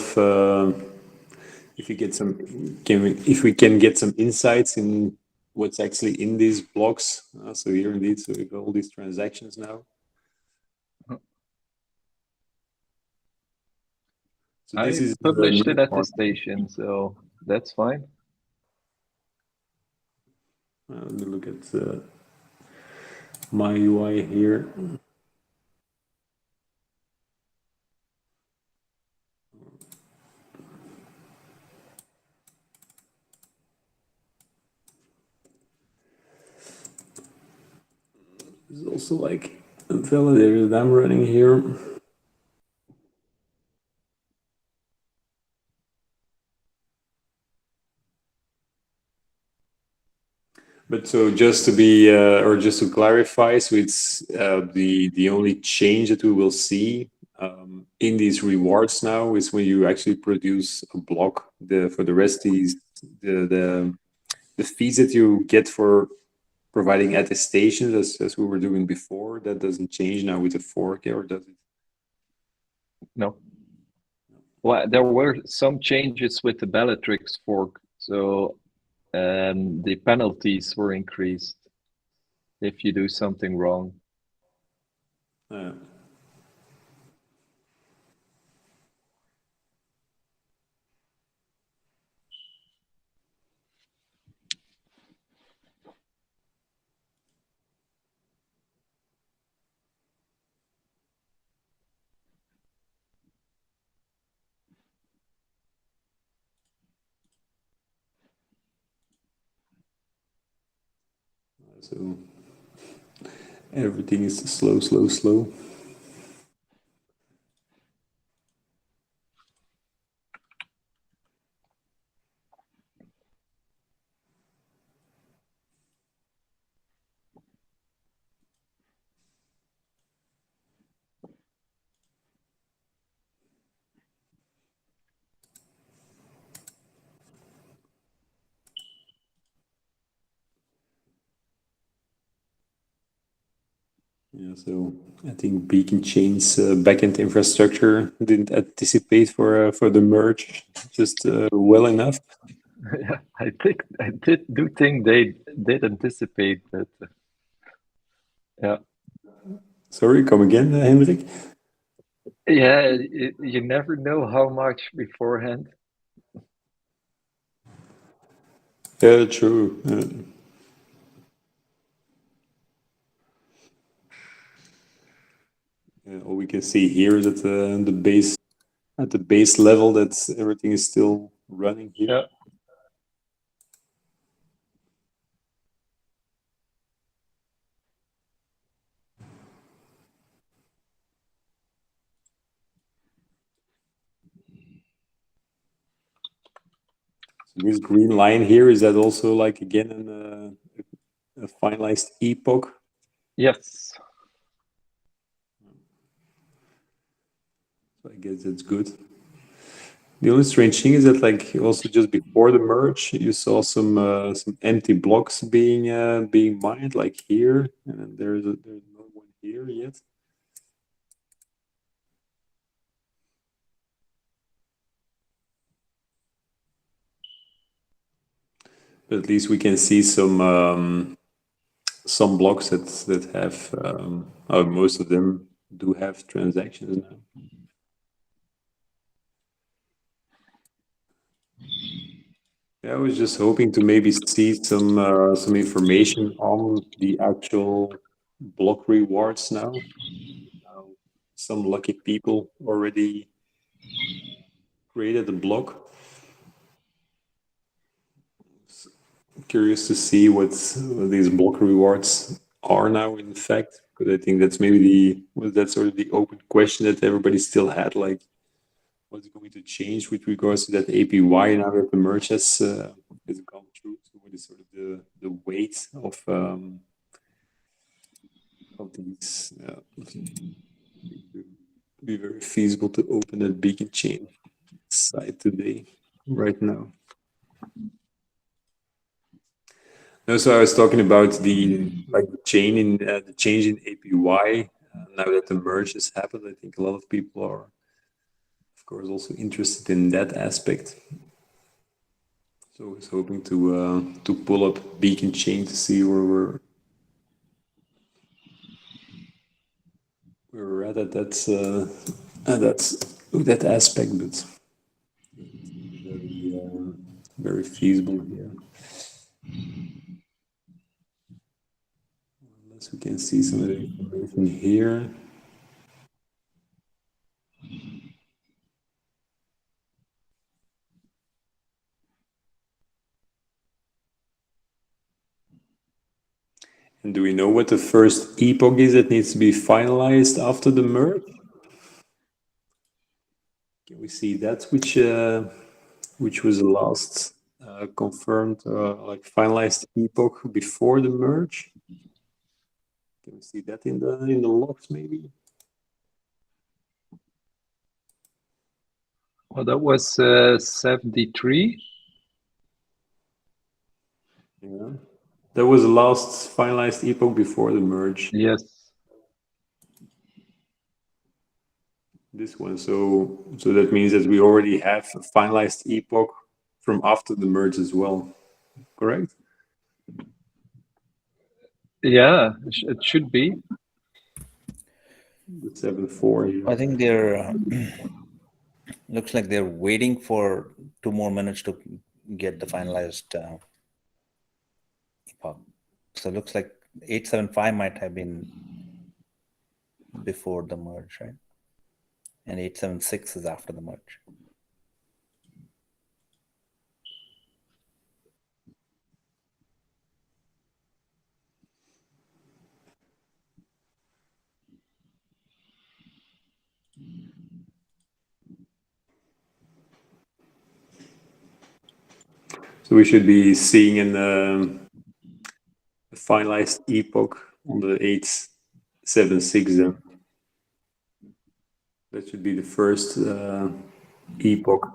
Speaker 1: if we get some, if we can get some insights in what's actually in these blocks. So here indeed, so we have all these transactions now. So this is
Speaker 5: published
Speaker 1: the
Speaker 5: an attestation, so that's fine.
Speaker 1: Let me look at my UI here. There's also like a validator that I'm running here. But so just to be, or just to clarify, so it's the only change that we will see in these rewards now is when you actually produce a block. For the rest, the fees that you get for providing attestations, as we were doing before, that doesn't change now with the fork, or does it?
Speaker 5: No. Well, there were some changes with the Bellatrix fork, so the penalties were increased if you do something wrong.
Speaker 1: So everything is slow, slow, slow. Yeah, so I think Beacon Chain's backend infrastructure didn't anticipate for the merge just well enough.
Speaker 5: Yeah, I do think they did anticipate that. Yeah.
Speaker 1: Sorry, come again, Hendrik?
Speaker 5: Yeah, you never know how much beforehand.
Speaker 1: Yeah, true. All we can see here is that at the base level that everything is still running here.
Speaker 5: Yeah.
Speaker 1: So this green line here, is that also like again a finalized epoch?
Speaker 5: Yes.
Speaker 1: So I guess that's good. The only strange thing is that, like, also just before the merge, you saw some empty blocks being mined, like here, and then there's no one here yet. But at least we can see some blocks that have most of them do have transactions now. Yeah, I was just hoping to maybe see some information on the actual block rewards now. Some lucky people already created a block. Curious to see what these block rewards are now, in fact, because I think that's maybe that's sort of the open question that everybody still had, like, what's going to change with regards to that APY now that the merge has gone through? So what is sort of the weight of these? Be very feasible to open that Beacon Chain site today, right now. No, so I was talking about the change in APY now that the merge has happened. I think a lot of people are of course, also interested in that aspect. So I was hoping to pull up Beacon Chain to see where we're at that aspect, but very feasible here. Unless we can see some of the information here. And do we know what the first epoch is that needs to be finalized after the merge? Can we see that which was the last confirmed like finalized epoch before the merge? Can we see that in the logs maybe?
Speaker 5: Well, that was 73.
Speaker 1: Yeah, that was the last finalized epoch before the merge.
Speaker 5: Yes.
Speaker 1: This one, so that means that we already have a finalized epoch from after the merge as well, correct?
Speaker 5: Yeah, it should be.
Speaker 1: The 7.4 here.
Speaker 4: I think they're looks like they're waiting for 2 more minutes to get the finalized epoch. So it looks like 875 might have been before the merge, right? And 876 is after the merge.
Speaker 1: So we should be seeing a finalized epoch on the 876 then. That should be the first epoch.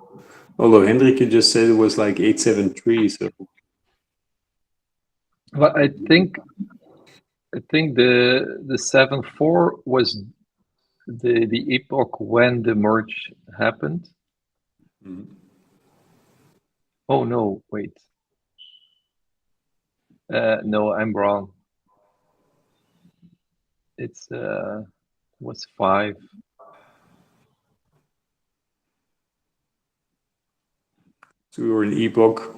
Speaker 1: Although Hendrik, you just said it was like 873, so
Speaker 5: But I think the 7.4 was the epoch when the merge happened. Oh no, wait. No, I'm wrong. It's was 5.
Speaker 1: so we were in epoch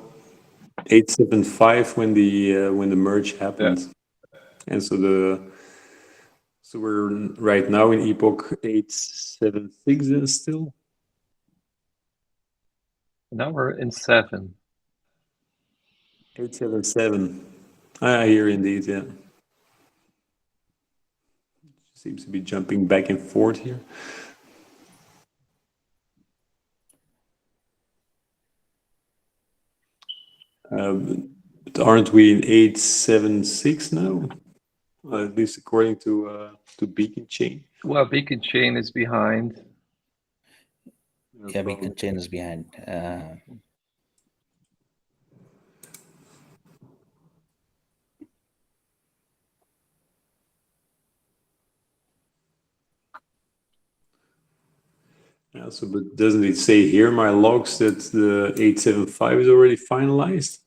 Speaker 1: 875 when the merge happened. And so we're right now in epoch 876 still.
Speaker 5: Now we're in 7.
Speaker 1: 877. Ah, here indeed, yeah. Seems to be jumping back and forth here. But aren't we in 876 now? At least according to Beacon Chain.
Speaker 5: Well, Beacon Chain is behind.
Speaker 4: Yeah, Beacon Chain is behind.
Speaker 1: Yeah, so but doesn't it say here in my logs that the 875 is already finalized?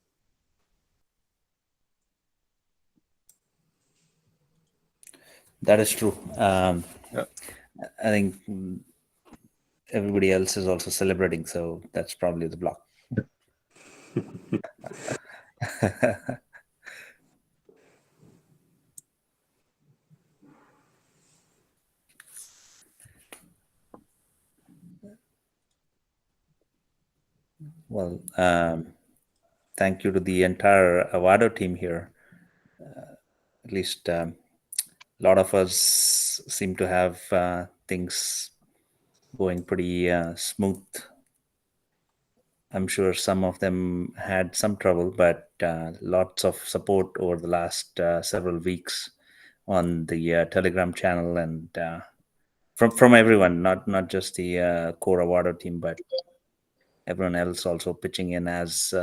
Speaker 4: That is true.
Speaker 5: Yeah.
Speaker 4: I think everybody else is also celebrating, so that's probably the block. Well, thank you to the entire Avado team here. At least a lot of us seem to have things going pretty smooth. I'm sure some of them had some trouble, but lots of support over the last several weeks on the Telegram channel and from everyone, not just the core Avado team, but everyone else also pitching in as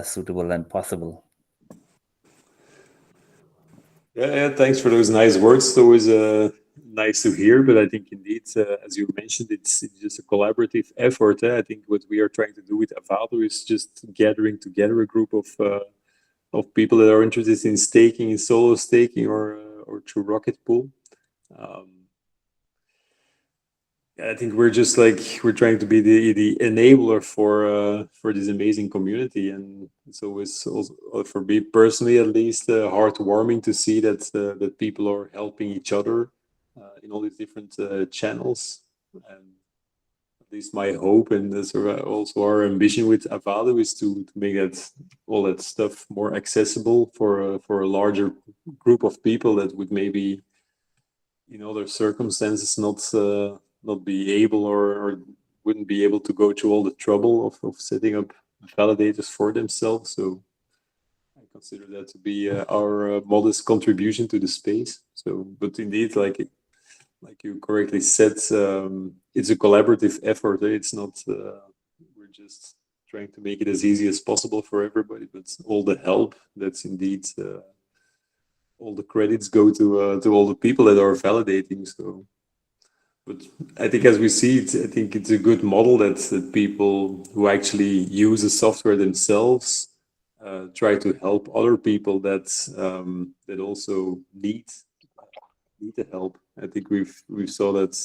Speaker 4: suitable and possible.
Speaker 1: Yeah, thanks for those nice words. It's always nice to hear, but I think indeed, as you mentioned, it's just a collaborative effort. I think what we are trying to do with Avado is just gathering together a group of people that are interested in staking, in solo staking, or through Rocket Pool. I think we're just like we're trying to be the enabler for this amazing community, and it's always also, for me personally at least, heartwarming to see that that people are helping each other in all these different channels. And at least my hope, and that's also our ambition with Avado, is to make that all that stuff more accessible for a larger group of people that would maybe in other circumstances not be able or wouldn't be able to go through all the trouble of setting up validators for themselves. So I consider that to be our modest contribution to the space. So, but indeed, like you correctly said, it's a collaborative effort. It's not we're just trying to make it as easy as possible for everybody, but all the help, that's indeed all the credits go to all the people that are validating. So, but I think as we see it, I think it's a good model that people who actually use the software themselves try to help other people that that also need the help. I think we saw that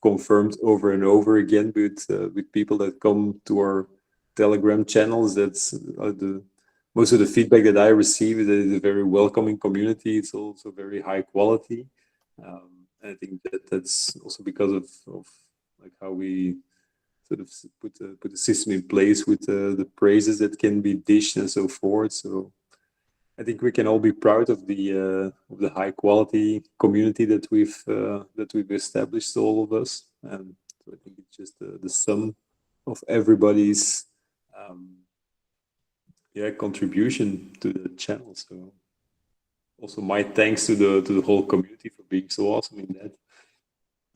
Speaker 1: confirmed over and over again with people that come to our Telegram channels. That's most of the feedback that I receive is that it's a very welcoming community. It's also very high quality. I think that's also because of like how we sort of put the system in place with the praises that can be dished and so forth. So I think we can all be proud of the high quality community that we've established, all of us. And so I think it's just the sum of everybody's contribution to the channel. So also my thanks to the whole community for being so awesome in that.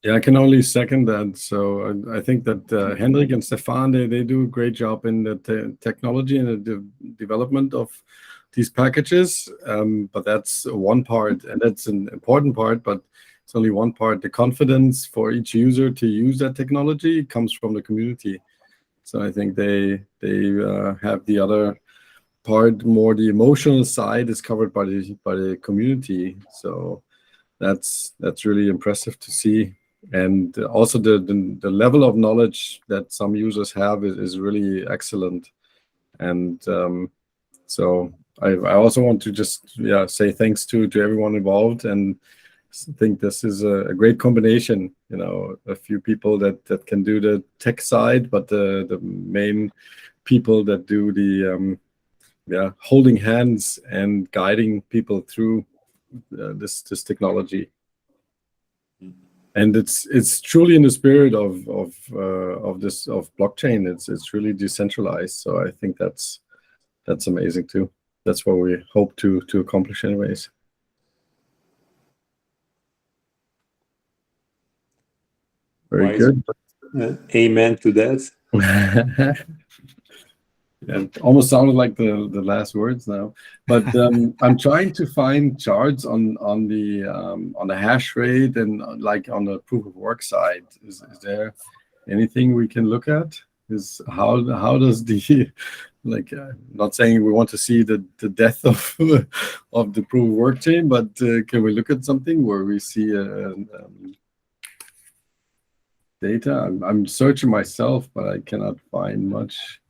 Speaker 3: Yeah, I can only second that. So I think that Hendrik and Stefan, they do a great job in the technology and the development of these packages. But that's one part, and that's an important part, but it's only one part. The confidence for each user to use that technology comes from the community. So I think they have the other part, more the emotional side is covered by the community. So that's really impressive to see. And also the level of knowledge that some users have is really excellent. And so I also want to just say thanks to everyone involved, and think this is a great combination. You know, a few people that can do the tech side, but the main people that do the holding hands and guiding people through this technology. And it's truly in the spirit of blockchain. It's really decentralized. So I think that's amazing too. That's what we hope to accomplish anyways. Very good.
Speaker 1: Amen to that.
Speaker 3: It almost sounded like the last words now, but I'm trying to find charts on the hash rate and like on the proof of work side. Is there anything we can look at? Is how does the not saying we want to see the death of the proof of work chain, but can we look at something where we see data? I'm searching myself, but I cannot find much.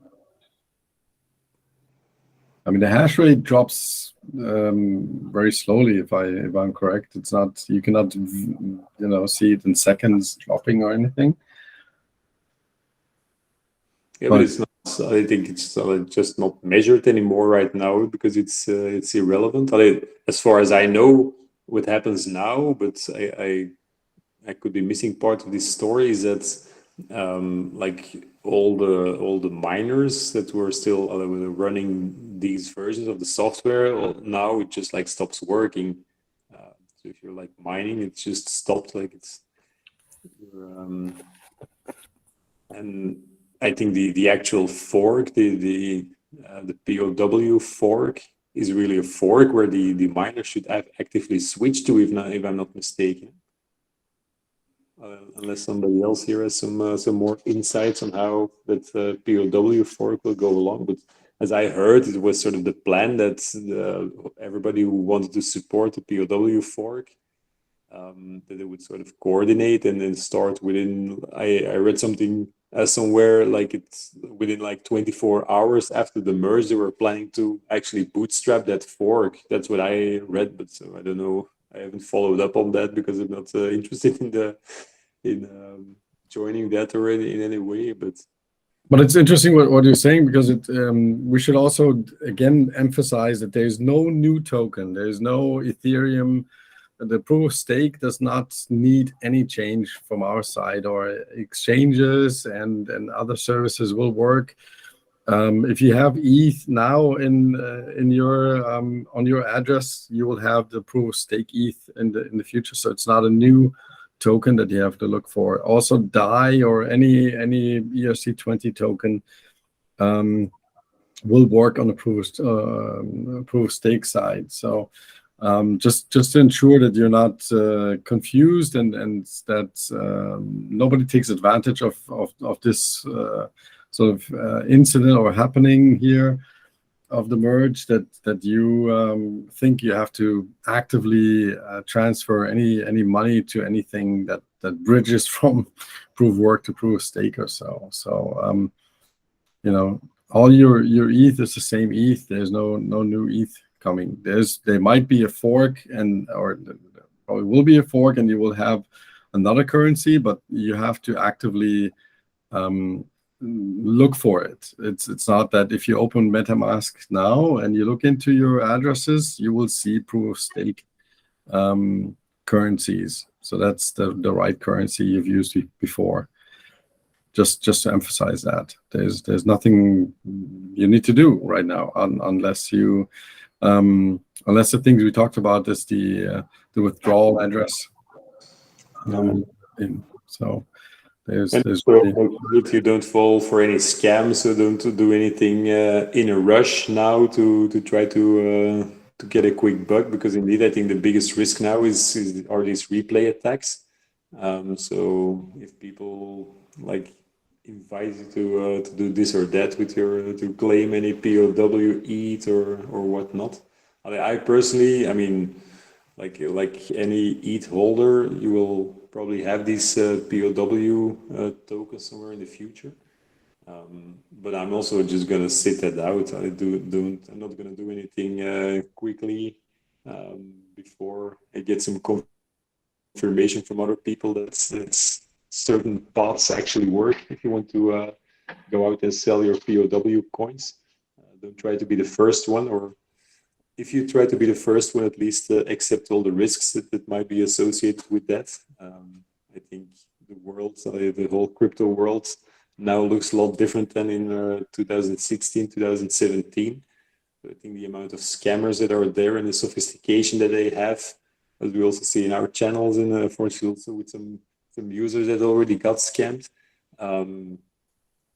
Speaker 3: I mean, the hash rate drops very slowly. If I'm correct, it's not. You cannot, see it in seconds dropping or anything.
Speaker 1: Yeah, but it's not. I think it's just not measured anymore right now because it's irrelevant. As far as I know, what happens now, but I could be missing part of this story, is that like all the miners that were still running these versions of the software, now it just like stops working. So if you're like mining, it just stopped. Like it's and I think the actual fork, the POW fork, is really a fork where the miner should have actively switched to, if I'm not mistaken. unless somebody else here has some more insights on how that POW fork will go along. But as I heard, it was sort of the plan that everybody who wanted to support the POW fork, that they would sort of coordinate and then start within. I read something somewhere like it's within like 24 hours after the merge, they were planning to actually bootstrap that fork. That's what I read, but so I don't know. I haven't followed up on that because I'm not interested in joining that already in any way.
Speaker 3: But it's interesting what you're saying, because we should also again emphasize that there's no new token. There's no Ethereum. The proof of stake does not need any change from our side, or exchanges and other services will work. If you have ETH now in your on your address, you will have the proof of stake ETH in the future. So it's not a new token that you have to look for. Also, DAI or any ERC20 token will work on the proof of stake side. So just to ensure that you're not confused and that nobody takes advantage of this sort of incident or happening here of the merge, that you think you have to actively transfer any money to anything that bridges from proof of work to proof of stake or so. So you know, all your ETH is the same ETH. There's no new ETH coming. There might be a fork, or there probably will be a fork, and you will have another currency, but you have to actively look for it. It's not that if you open MetaMask now and you look into your addresses, you will see proof of stake currencies. So that's the right currency you've used before. Just to emphasize that there's nothing you need to do right now unless you unless the things we talked about is the withdrawal address. So there's
Speaker 1: you don't fall for any scams, so don't do anything in a rush now to try to get a quick buck, because indeed I think the biggest risk now are these replay attacks. So if people like invite you to do this or that with to claim any POW, ETH or whatnot. I personally, I mean, like any ETH holder, you will probably have these POW tokens somewhere in the future. But I'm also just gonna sit that out. I'm not gonna do anything quickly before I get some confirmation from other people that certain paths actually work. If you want to go out and sell your POW coins, don't try to be the first one, or if you try to be the first one, at least accept all the risks that might be associated with that. I think the world, the whole crypto world now looks a lot different than in 2016, 2017. I think the amount of scammers that are there and the sophistication that they have, as we also see in our channels, and unfortunately also with some users that already got scammed,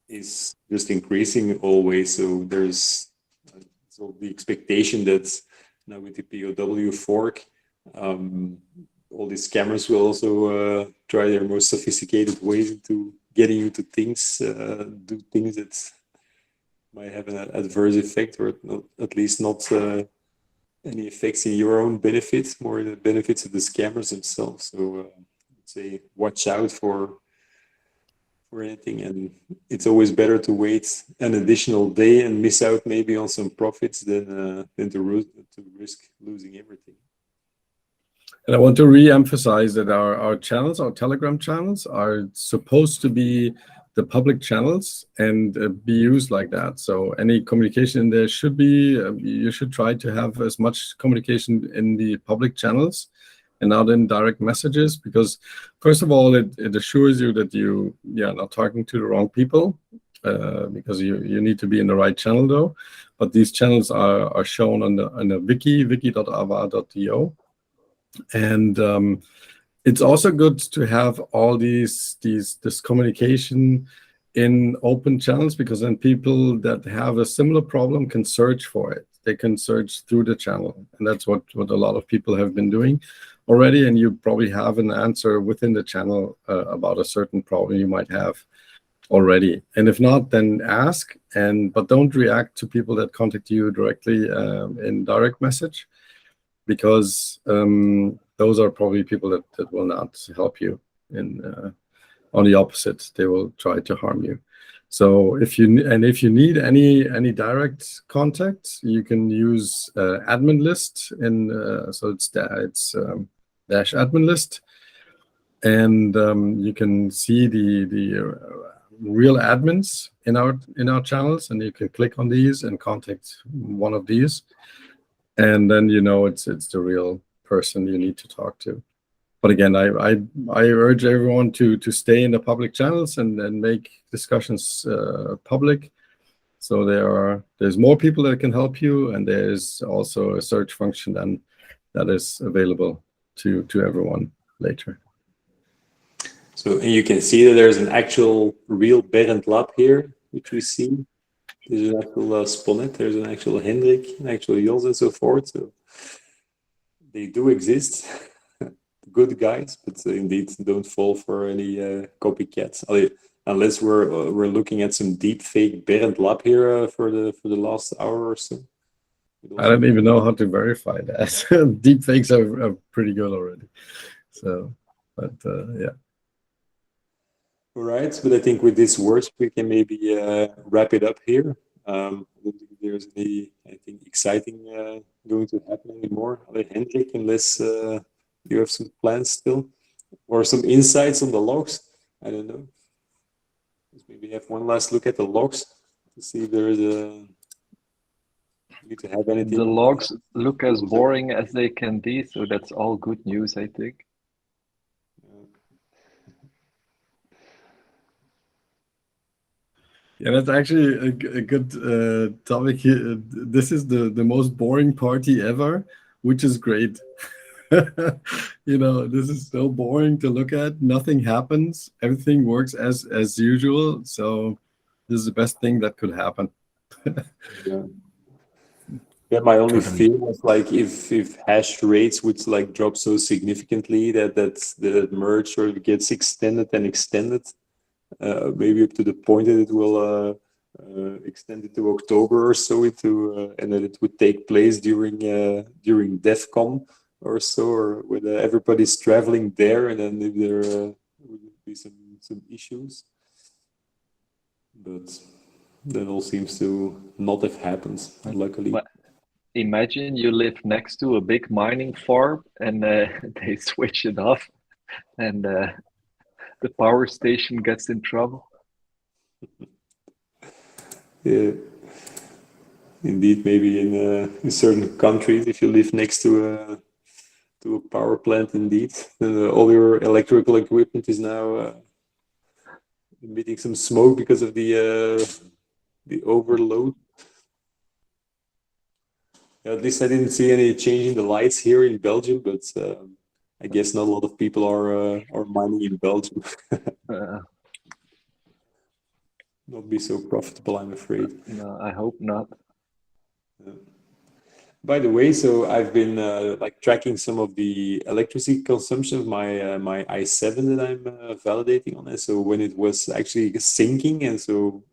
Speaker 1: is just increasing always. So there's the expectation that now with the POW fork, all these scammers will also try their most sophisticated ways into getting you to things, do things that might have an adverse effect, or at least not any effects in your own benefits, more the benefits of the scammers themselves. So I'd say watch out for anything, and it's always better to wait an additional day and miss out maybe on some profits than to risk losing everything.
Speaker 3: And I want to re-emphasize that our channels, our Telegram channels, are supposed to be the public channels and be used like that. So any communication in there should be, you should try to have as much communication in the public channels and not in direct messages, because first of all, it assures you that you're not talking to the wrong people, because you need to be in the right channel though. But these channels are shown on the wiki.avado.io. And it's also good to have all this communication in open channels, because then people that have a similar problem can search for it. They can search through the channel, and that's what a lot of people have been doing. already, and you probably have an answer within the channel about a certain problem you might have already. And if not, then ask, but don't react to people that contact you directly in direct message, because those are probably people that will not help you. On the opposite, they will try to harm you. So if you need any direct contact, you can use admin list, so it's dash admin list, and you can see the real admins in our channels, and you can click on these and contact one of these, and then it's the real person you need to talk to. But again, I urge everyone to stay in the public channels and make discussions public. So there's more people that can help you, and there's also a search function then that is available to everyone later.
Speaker 1: So, and you can see that there's an actual real Bernd Lab here, which we see. There's an actual Sponnet, there's an actual Hendrik, an actual Jos, and so forth. So they do exist. Good guys, but indeed don't fall for any copycats. Unless we're looking at some deep fake Bernd Lab here for the last hour or so.
Speaker 3: I don't even know how to verify that. Deep fakes are pretty good already. So, but yeah.
Speaker 1: All right, but I think with these words we can maybe wrap it up here. I don't think there's anything exciting going to happen anymore. Hendrik, unless you have some plans still, or some insights on the logs. I don't know. Let's maybe have one last look at the logs to see if there is need to have anything.
Speaker 5: The logs look as boring as they can be, so that's all good news, I think.
Speaker 3: Yeah, that's actually a good topic here. This is the most boring party ever, which is great. This is so boring to look at. Nothing happens. Everything works as usual. So this is the best thing that could happen.
Speaker 1: Yeah, my only fear was like if hash rates would drop so significantly that the merge or gets extended and extended, maybe up to the point that it will extend it to October or so, and that it would take place during DEFCON or so, or when everybody's traveling there, and then if there would be some issues. But that all seems to not have happened, luckily.
Speaker 5: But imagine you live next to a big mining farm and they switch it off, and the power station gets in trouble.
Speaker 1: Yeah, indeed. Maybe in certain countries, if you live next to a power plant, indeed, then all your electrical equipment is now emitting some smoke because of the overload. Yeah, at least I didn't see any change in the lights here in Belgium, but I guess not a lot of people are mining in Belgium. Not be so profitable, I'm afraid.
Speaker 5: No, I hope not.
Speaker 1: By the way, so I've been tracking some of the electricity consumption of my i7 that I'm validating on it. So when it was actually sinking, and so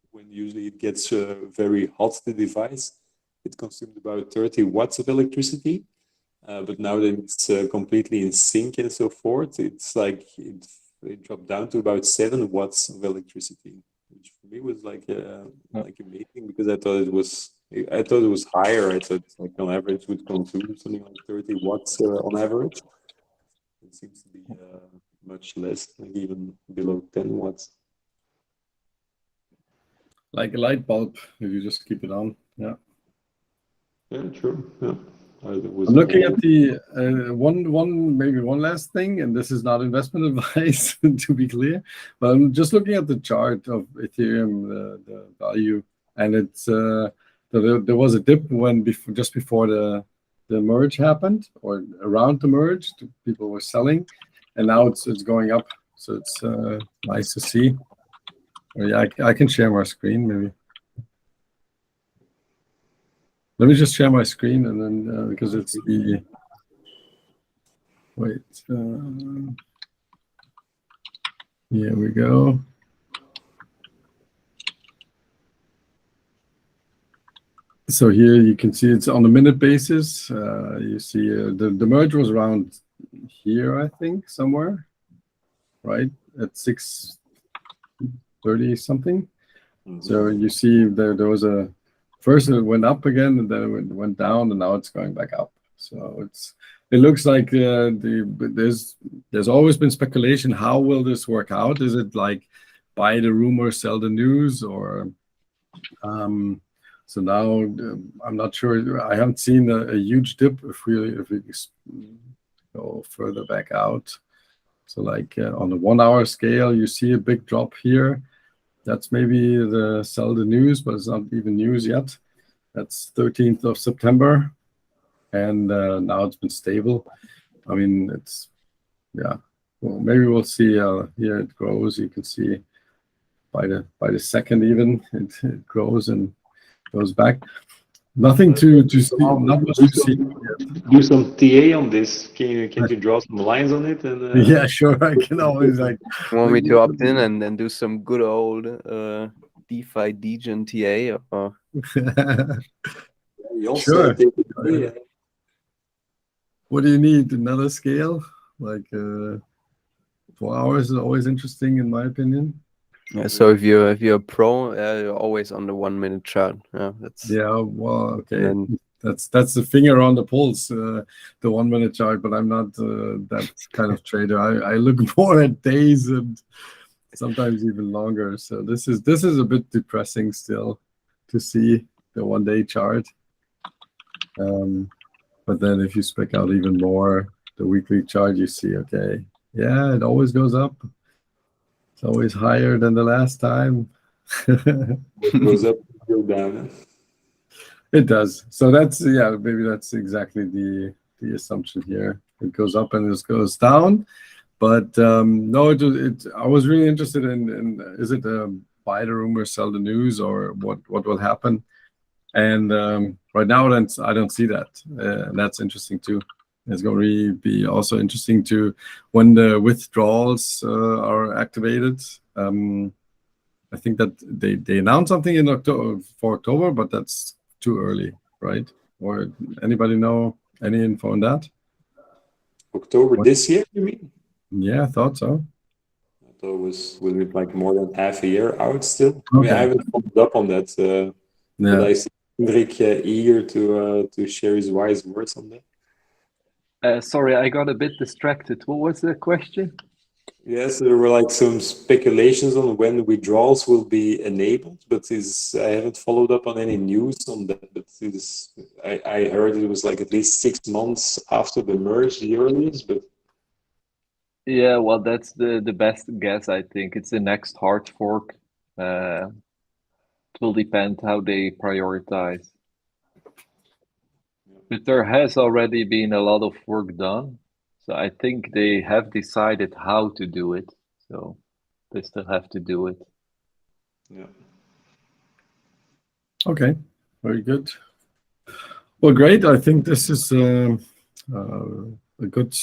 Speaker 1: when usually it gets very hot, the device, it consumed about 30 watts of electricity. But now that it's completely in sync and so forth, it's like it dropped down to about 7 watts of electricity, which for me was like amazing, because I thought it was higher. I thought on average would consume something like 30 watts on average. It seems to be much less, like even below 10 watts.
Speaker 3: Like a light bulb, if you just keep it on. Yeah.
Speaker 1: Yeah, true. Yeah.
Speaker 3: I'm looking at the one last thing, and this is not investment advice to be clear, but I'm just looking at the chart of Ethereum, the value, and it's there was a dip just before the merge happened, or around the merge, people were selling, and now it's going up. So it's nice to see. Yeah, I can share my screen maybe. Let me just share my screen, and then because it's Wait. Here we go. So here you can see it's on a minute basis. You see the merge was around here, I think, somewhere, right? At 6:30 something. So you see there was a, first it went up again and then it went down and now it's going back up. So it looks like there's always been speculation. How will this work out? Is it like buy the rumor, sell the news, or so now I'm not sure. I haven't seen a huge dip if we go further back out. So like on the 1 hour scale, you see a big drop here. That's maybe the sell the news, but it's not even news yet. That's 13th of September. And now it's been stable. I mean, it's, yeah. Well, maybe we'll see here it grows. You can see by the second even, it grows and goes back. Nothing to see, not much to see.
Speaker 7: Do some TA on this. Can you draw some lines on it? And,
Speaker 3: yeah, sure. I can always like.
Speaker 2: You want me to opt in and then do some good old DeFi degen TA? Or...
Speaker 3: Sure. What do you need? Another scale? Like 4 hours is always interesting, in my opinion.
Speaker 2: Yeah, so if you're a pro, you're always on the 1 minute chart. Yeah, that's
Speaker 3: well, okay. That's the finger on the pulse, the 1 minute chart. But I'm not that kind of trader. I look more at days and sometimes even longer. So this is a bit depressing still to see the 1 day chart. But then if you spec out even more the weekly chart, you see, okay, yeah, it always goes up. It's always higher than the last time.
Speaker 7: It goes up, goes down.
Speaker 3: It does. So that's, yeah, maybe that's exactly the assumption here. It goes up and it goes down. But no, I was really interested in is it buy the rumor, sell the news, or what will happen? And right now, I don't see that. And that's interesting too. It's going to really be also interesting to when the withdrawals are activated. I think that they announced something in October, but that's too early, right? Or anybody know any info on that?
Speaker 7: October this year, you mean?
Speaker 3: Yeah, I thought so.
Speaker 7: I thought it was like more than half a year out still.
Speaker 3: Okay.
Speaker 7: I mean, I haven't followed up on that.
Speaker 3: Yeah.
Speaker 7: But I see Hendrik eager to share his wise words on that.
Speaker 5: Sorry, I got a bit distracted. What was the question?
Speaker 7: Yes, there were like some speculations on when withdrawals will be enabled, but I haven't followed up on any news on that. But I heard it was like at least 6 months after the merge, the earliest. But
Speaker 5: Yeah, well, that's the best guess, I think. It's the next hard fork. It will depend how they prioritize. But there has already been a lot of work done. So I think they have decided how to do it. So they still have to do it.
Speaker 7: yeah.
Speaker 3: Okay, very good. Well, great. I think this is a good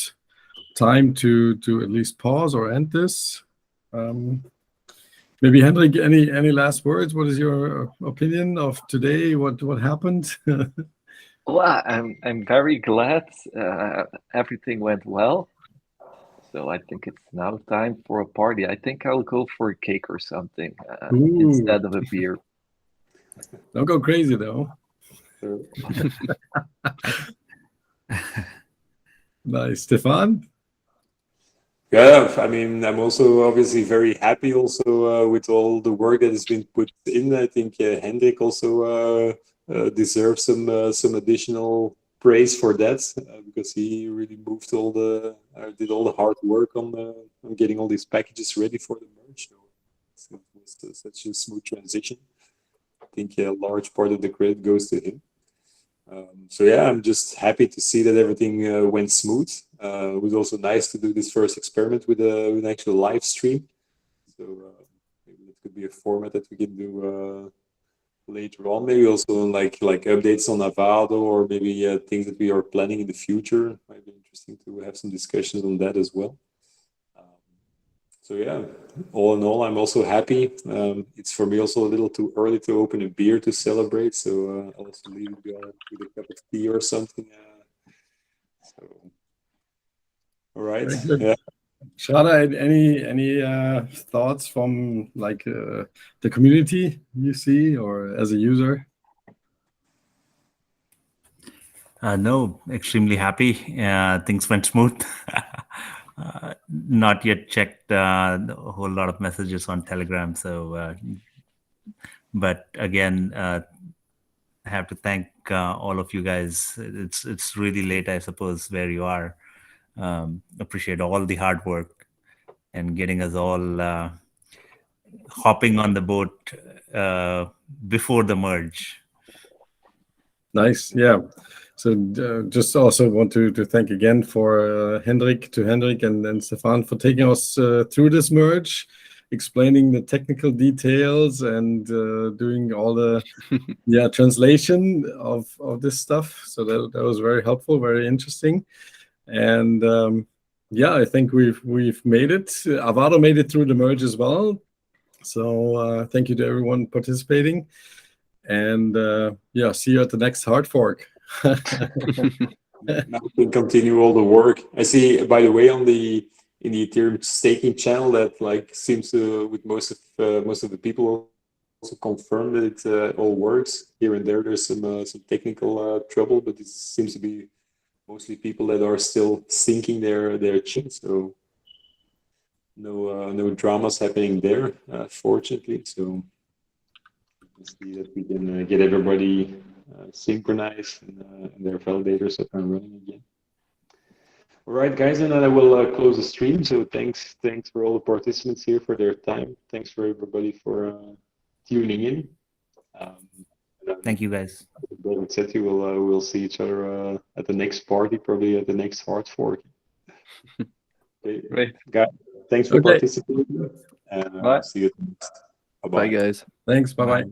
Speaker 3: time to at least pause or end this. Maybe Hendrik, any last words? What is your opinion of today? What happened?
Speaker 5: Well, I'm very glad everything went well. So I think it's now time for a party. I think I'll go for a cake or something instead of a beer.
Speaker 3: Don't go crazy though. Nice, Stefan.
Speaker 7: Yeah, I mean, I'm also obviously very happy also with all the work that has been put in. I think Hendrik also deserves some additional praise for that because he really moved did all the hard work on getting all these packages ready for the merge. So it was such a smooth transition. I think a large part of the credit goes to him. So yeah, I'm just happy to see that everything went smooth. It was also nice to do this first experiment with an actual live stream. So maybe it could be a format that we can do later on. Maybe also like updates on Avado, or maybe things that we are planning in the future. Might be interesting to have some discussions on that as well. So yeah, all in all, I'm also happy. It's for me also a little too early to open a beer to celebrate, so I'll also leave it with a cup of tea or something. So, all right.
Speaker 3: Very good.
Speaker 7: Yeah.
Speaker 3: Shada, any thoughts from like the community you see or as a user?
Speaker 4: No, extremely happy. Things went smooth. Not yet checked a whole lot of messages on Telegram. So, but again, I have to thank all of you guys. It's really late, I suppose, where you are. Appreciate all the hard work and getting us all hopping on the boat before the merge.
Speaker 3: Nice, yeah. So just also want to thank again for Hendrik and Stefan for taking us through this merge, explaining the technical details and doing all the translation of this stuff. So that was very helpful, very interesting. And I think we've made it. Avado made it through the merge as well. So thank you to everyone participating. And see you at the next hard fork.
Speaker 7: Now we can continue all the work. I see, by the way, in the Ethereum staking channel that like seems to, with most of the people, also confirm that it all works. Here and there's some technical trouble, but it seems to be mostly people that are still syncing their chain. So no dramas happening there, fortunately. So let's see that we can get everybody synchronized and their validators up and running again. All right, guys, and then I will close the stream. So thanks for all the participants here for their time. Thanks for everybody for tuning in.
Speaker 4: Thank you, guys.
Speaker 7: David said we'll see each other at the next party, probably at the next hard fork. Okay.
Speaker 2: Right.
Speaker 7: Guys, thanks for participating. And
Speaker 5: Bye.
Speaker 7: see you next.
Speaker 2: Bye, guys.
Speaker 3: Thanks. Bye-bye.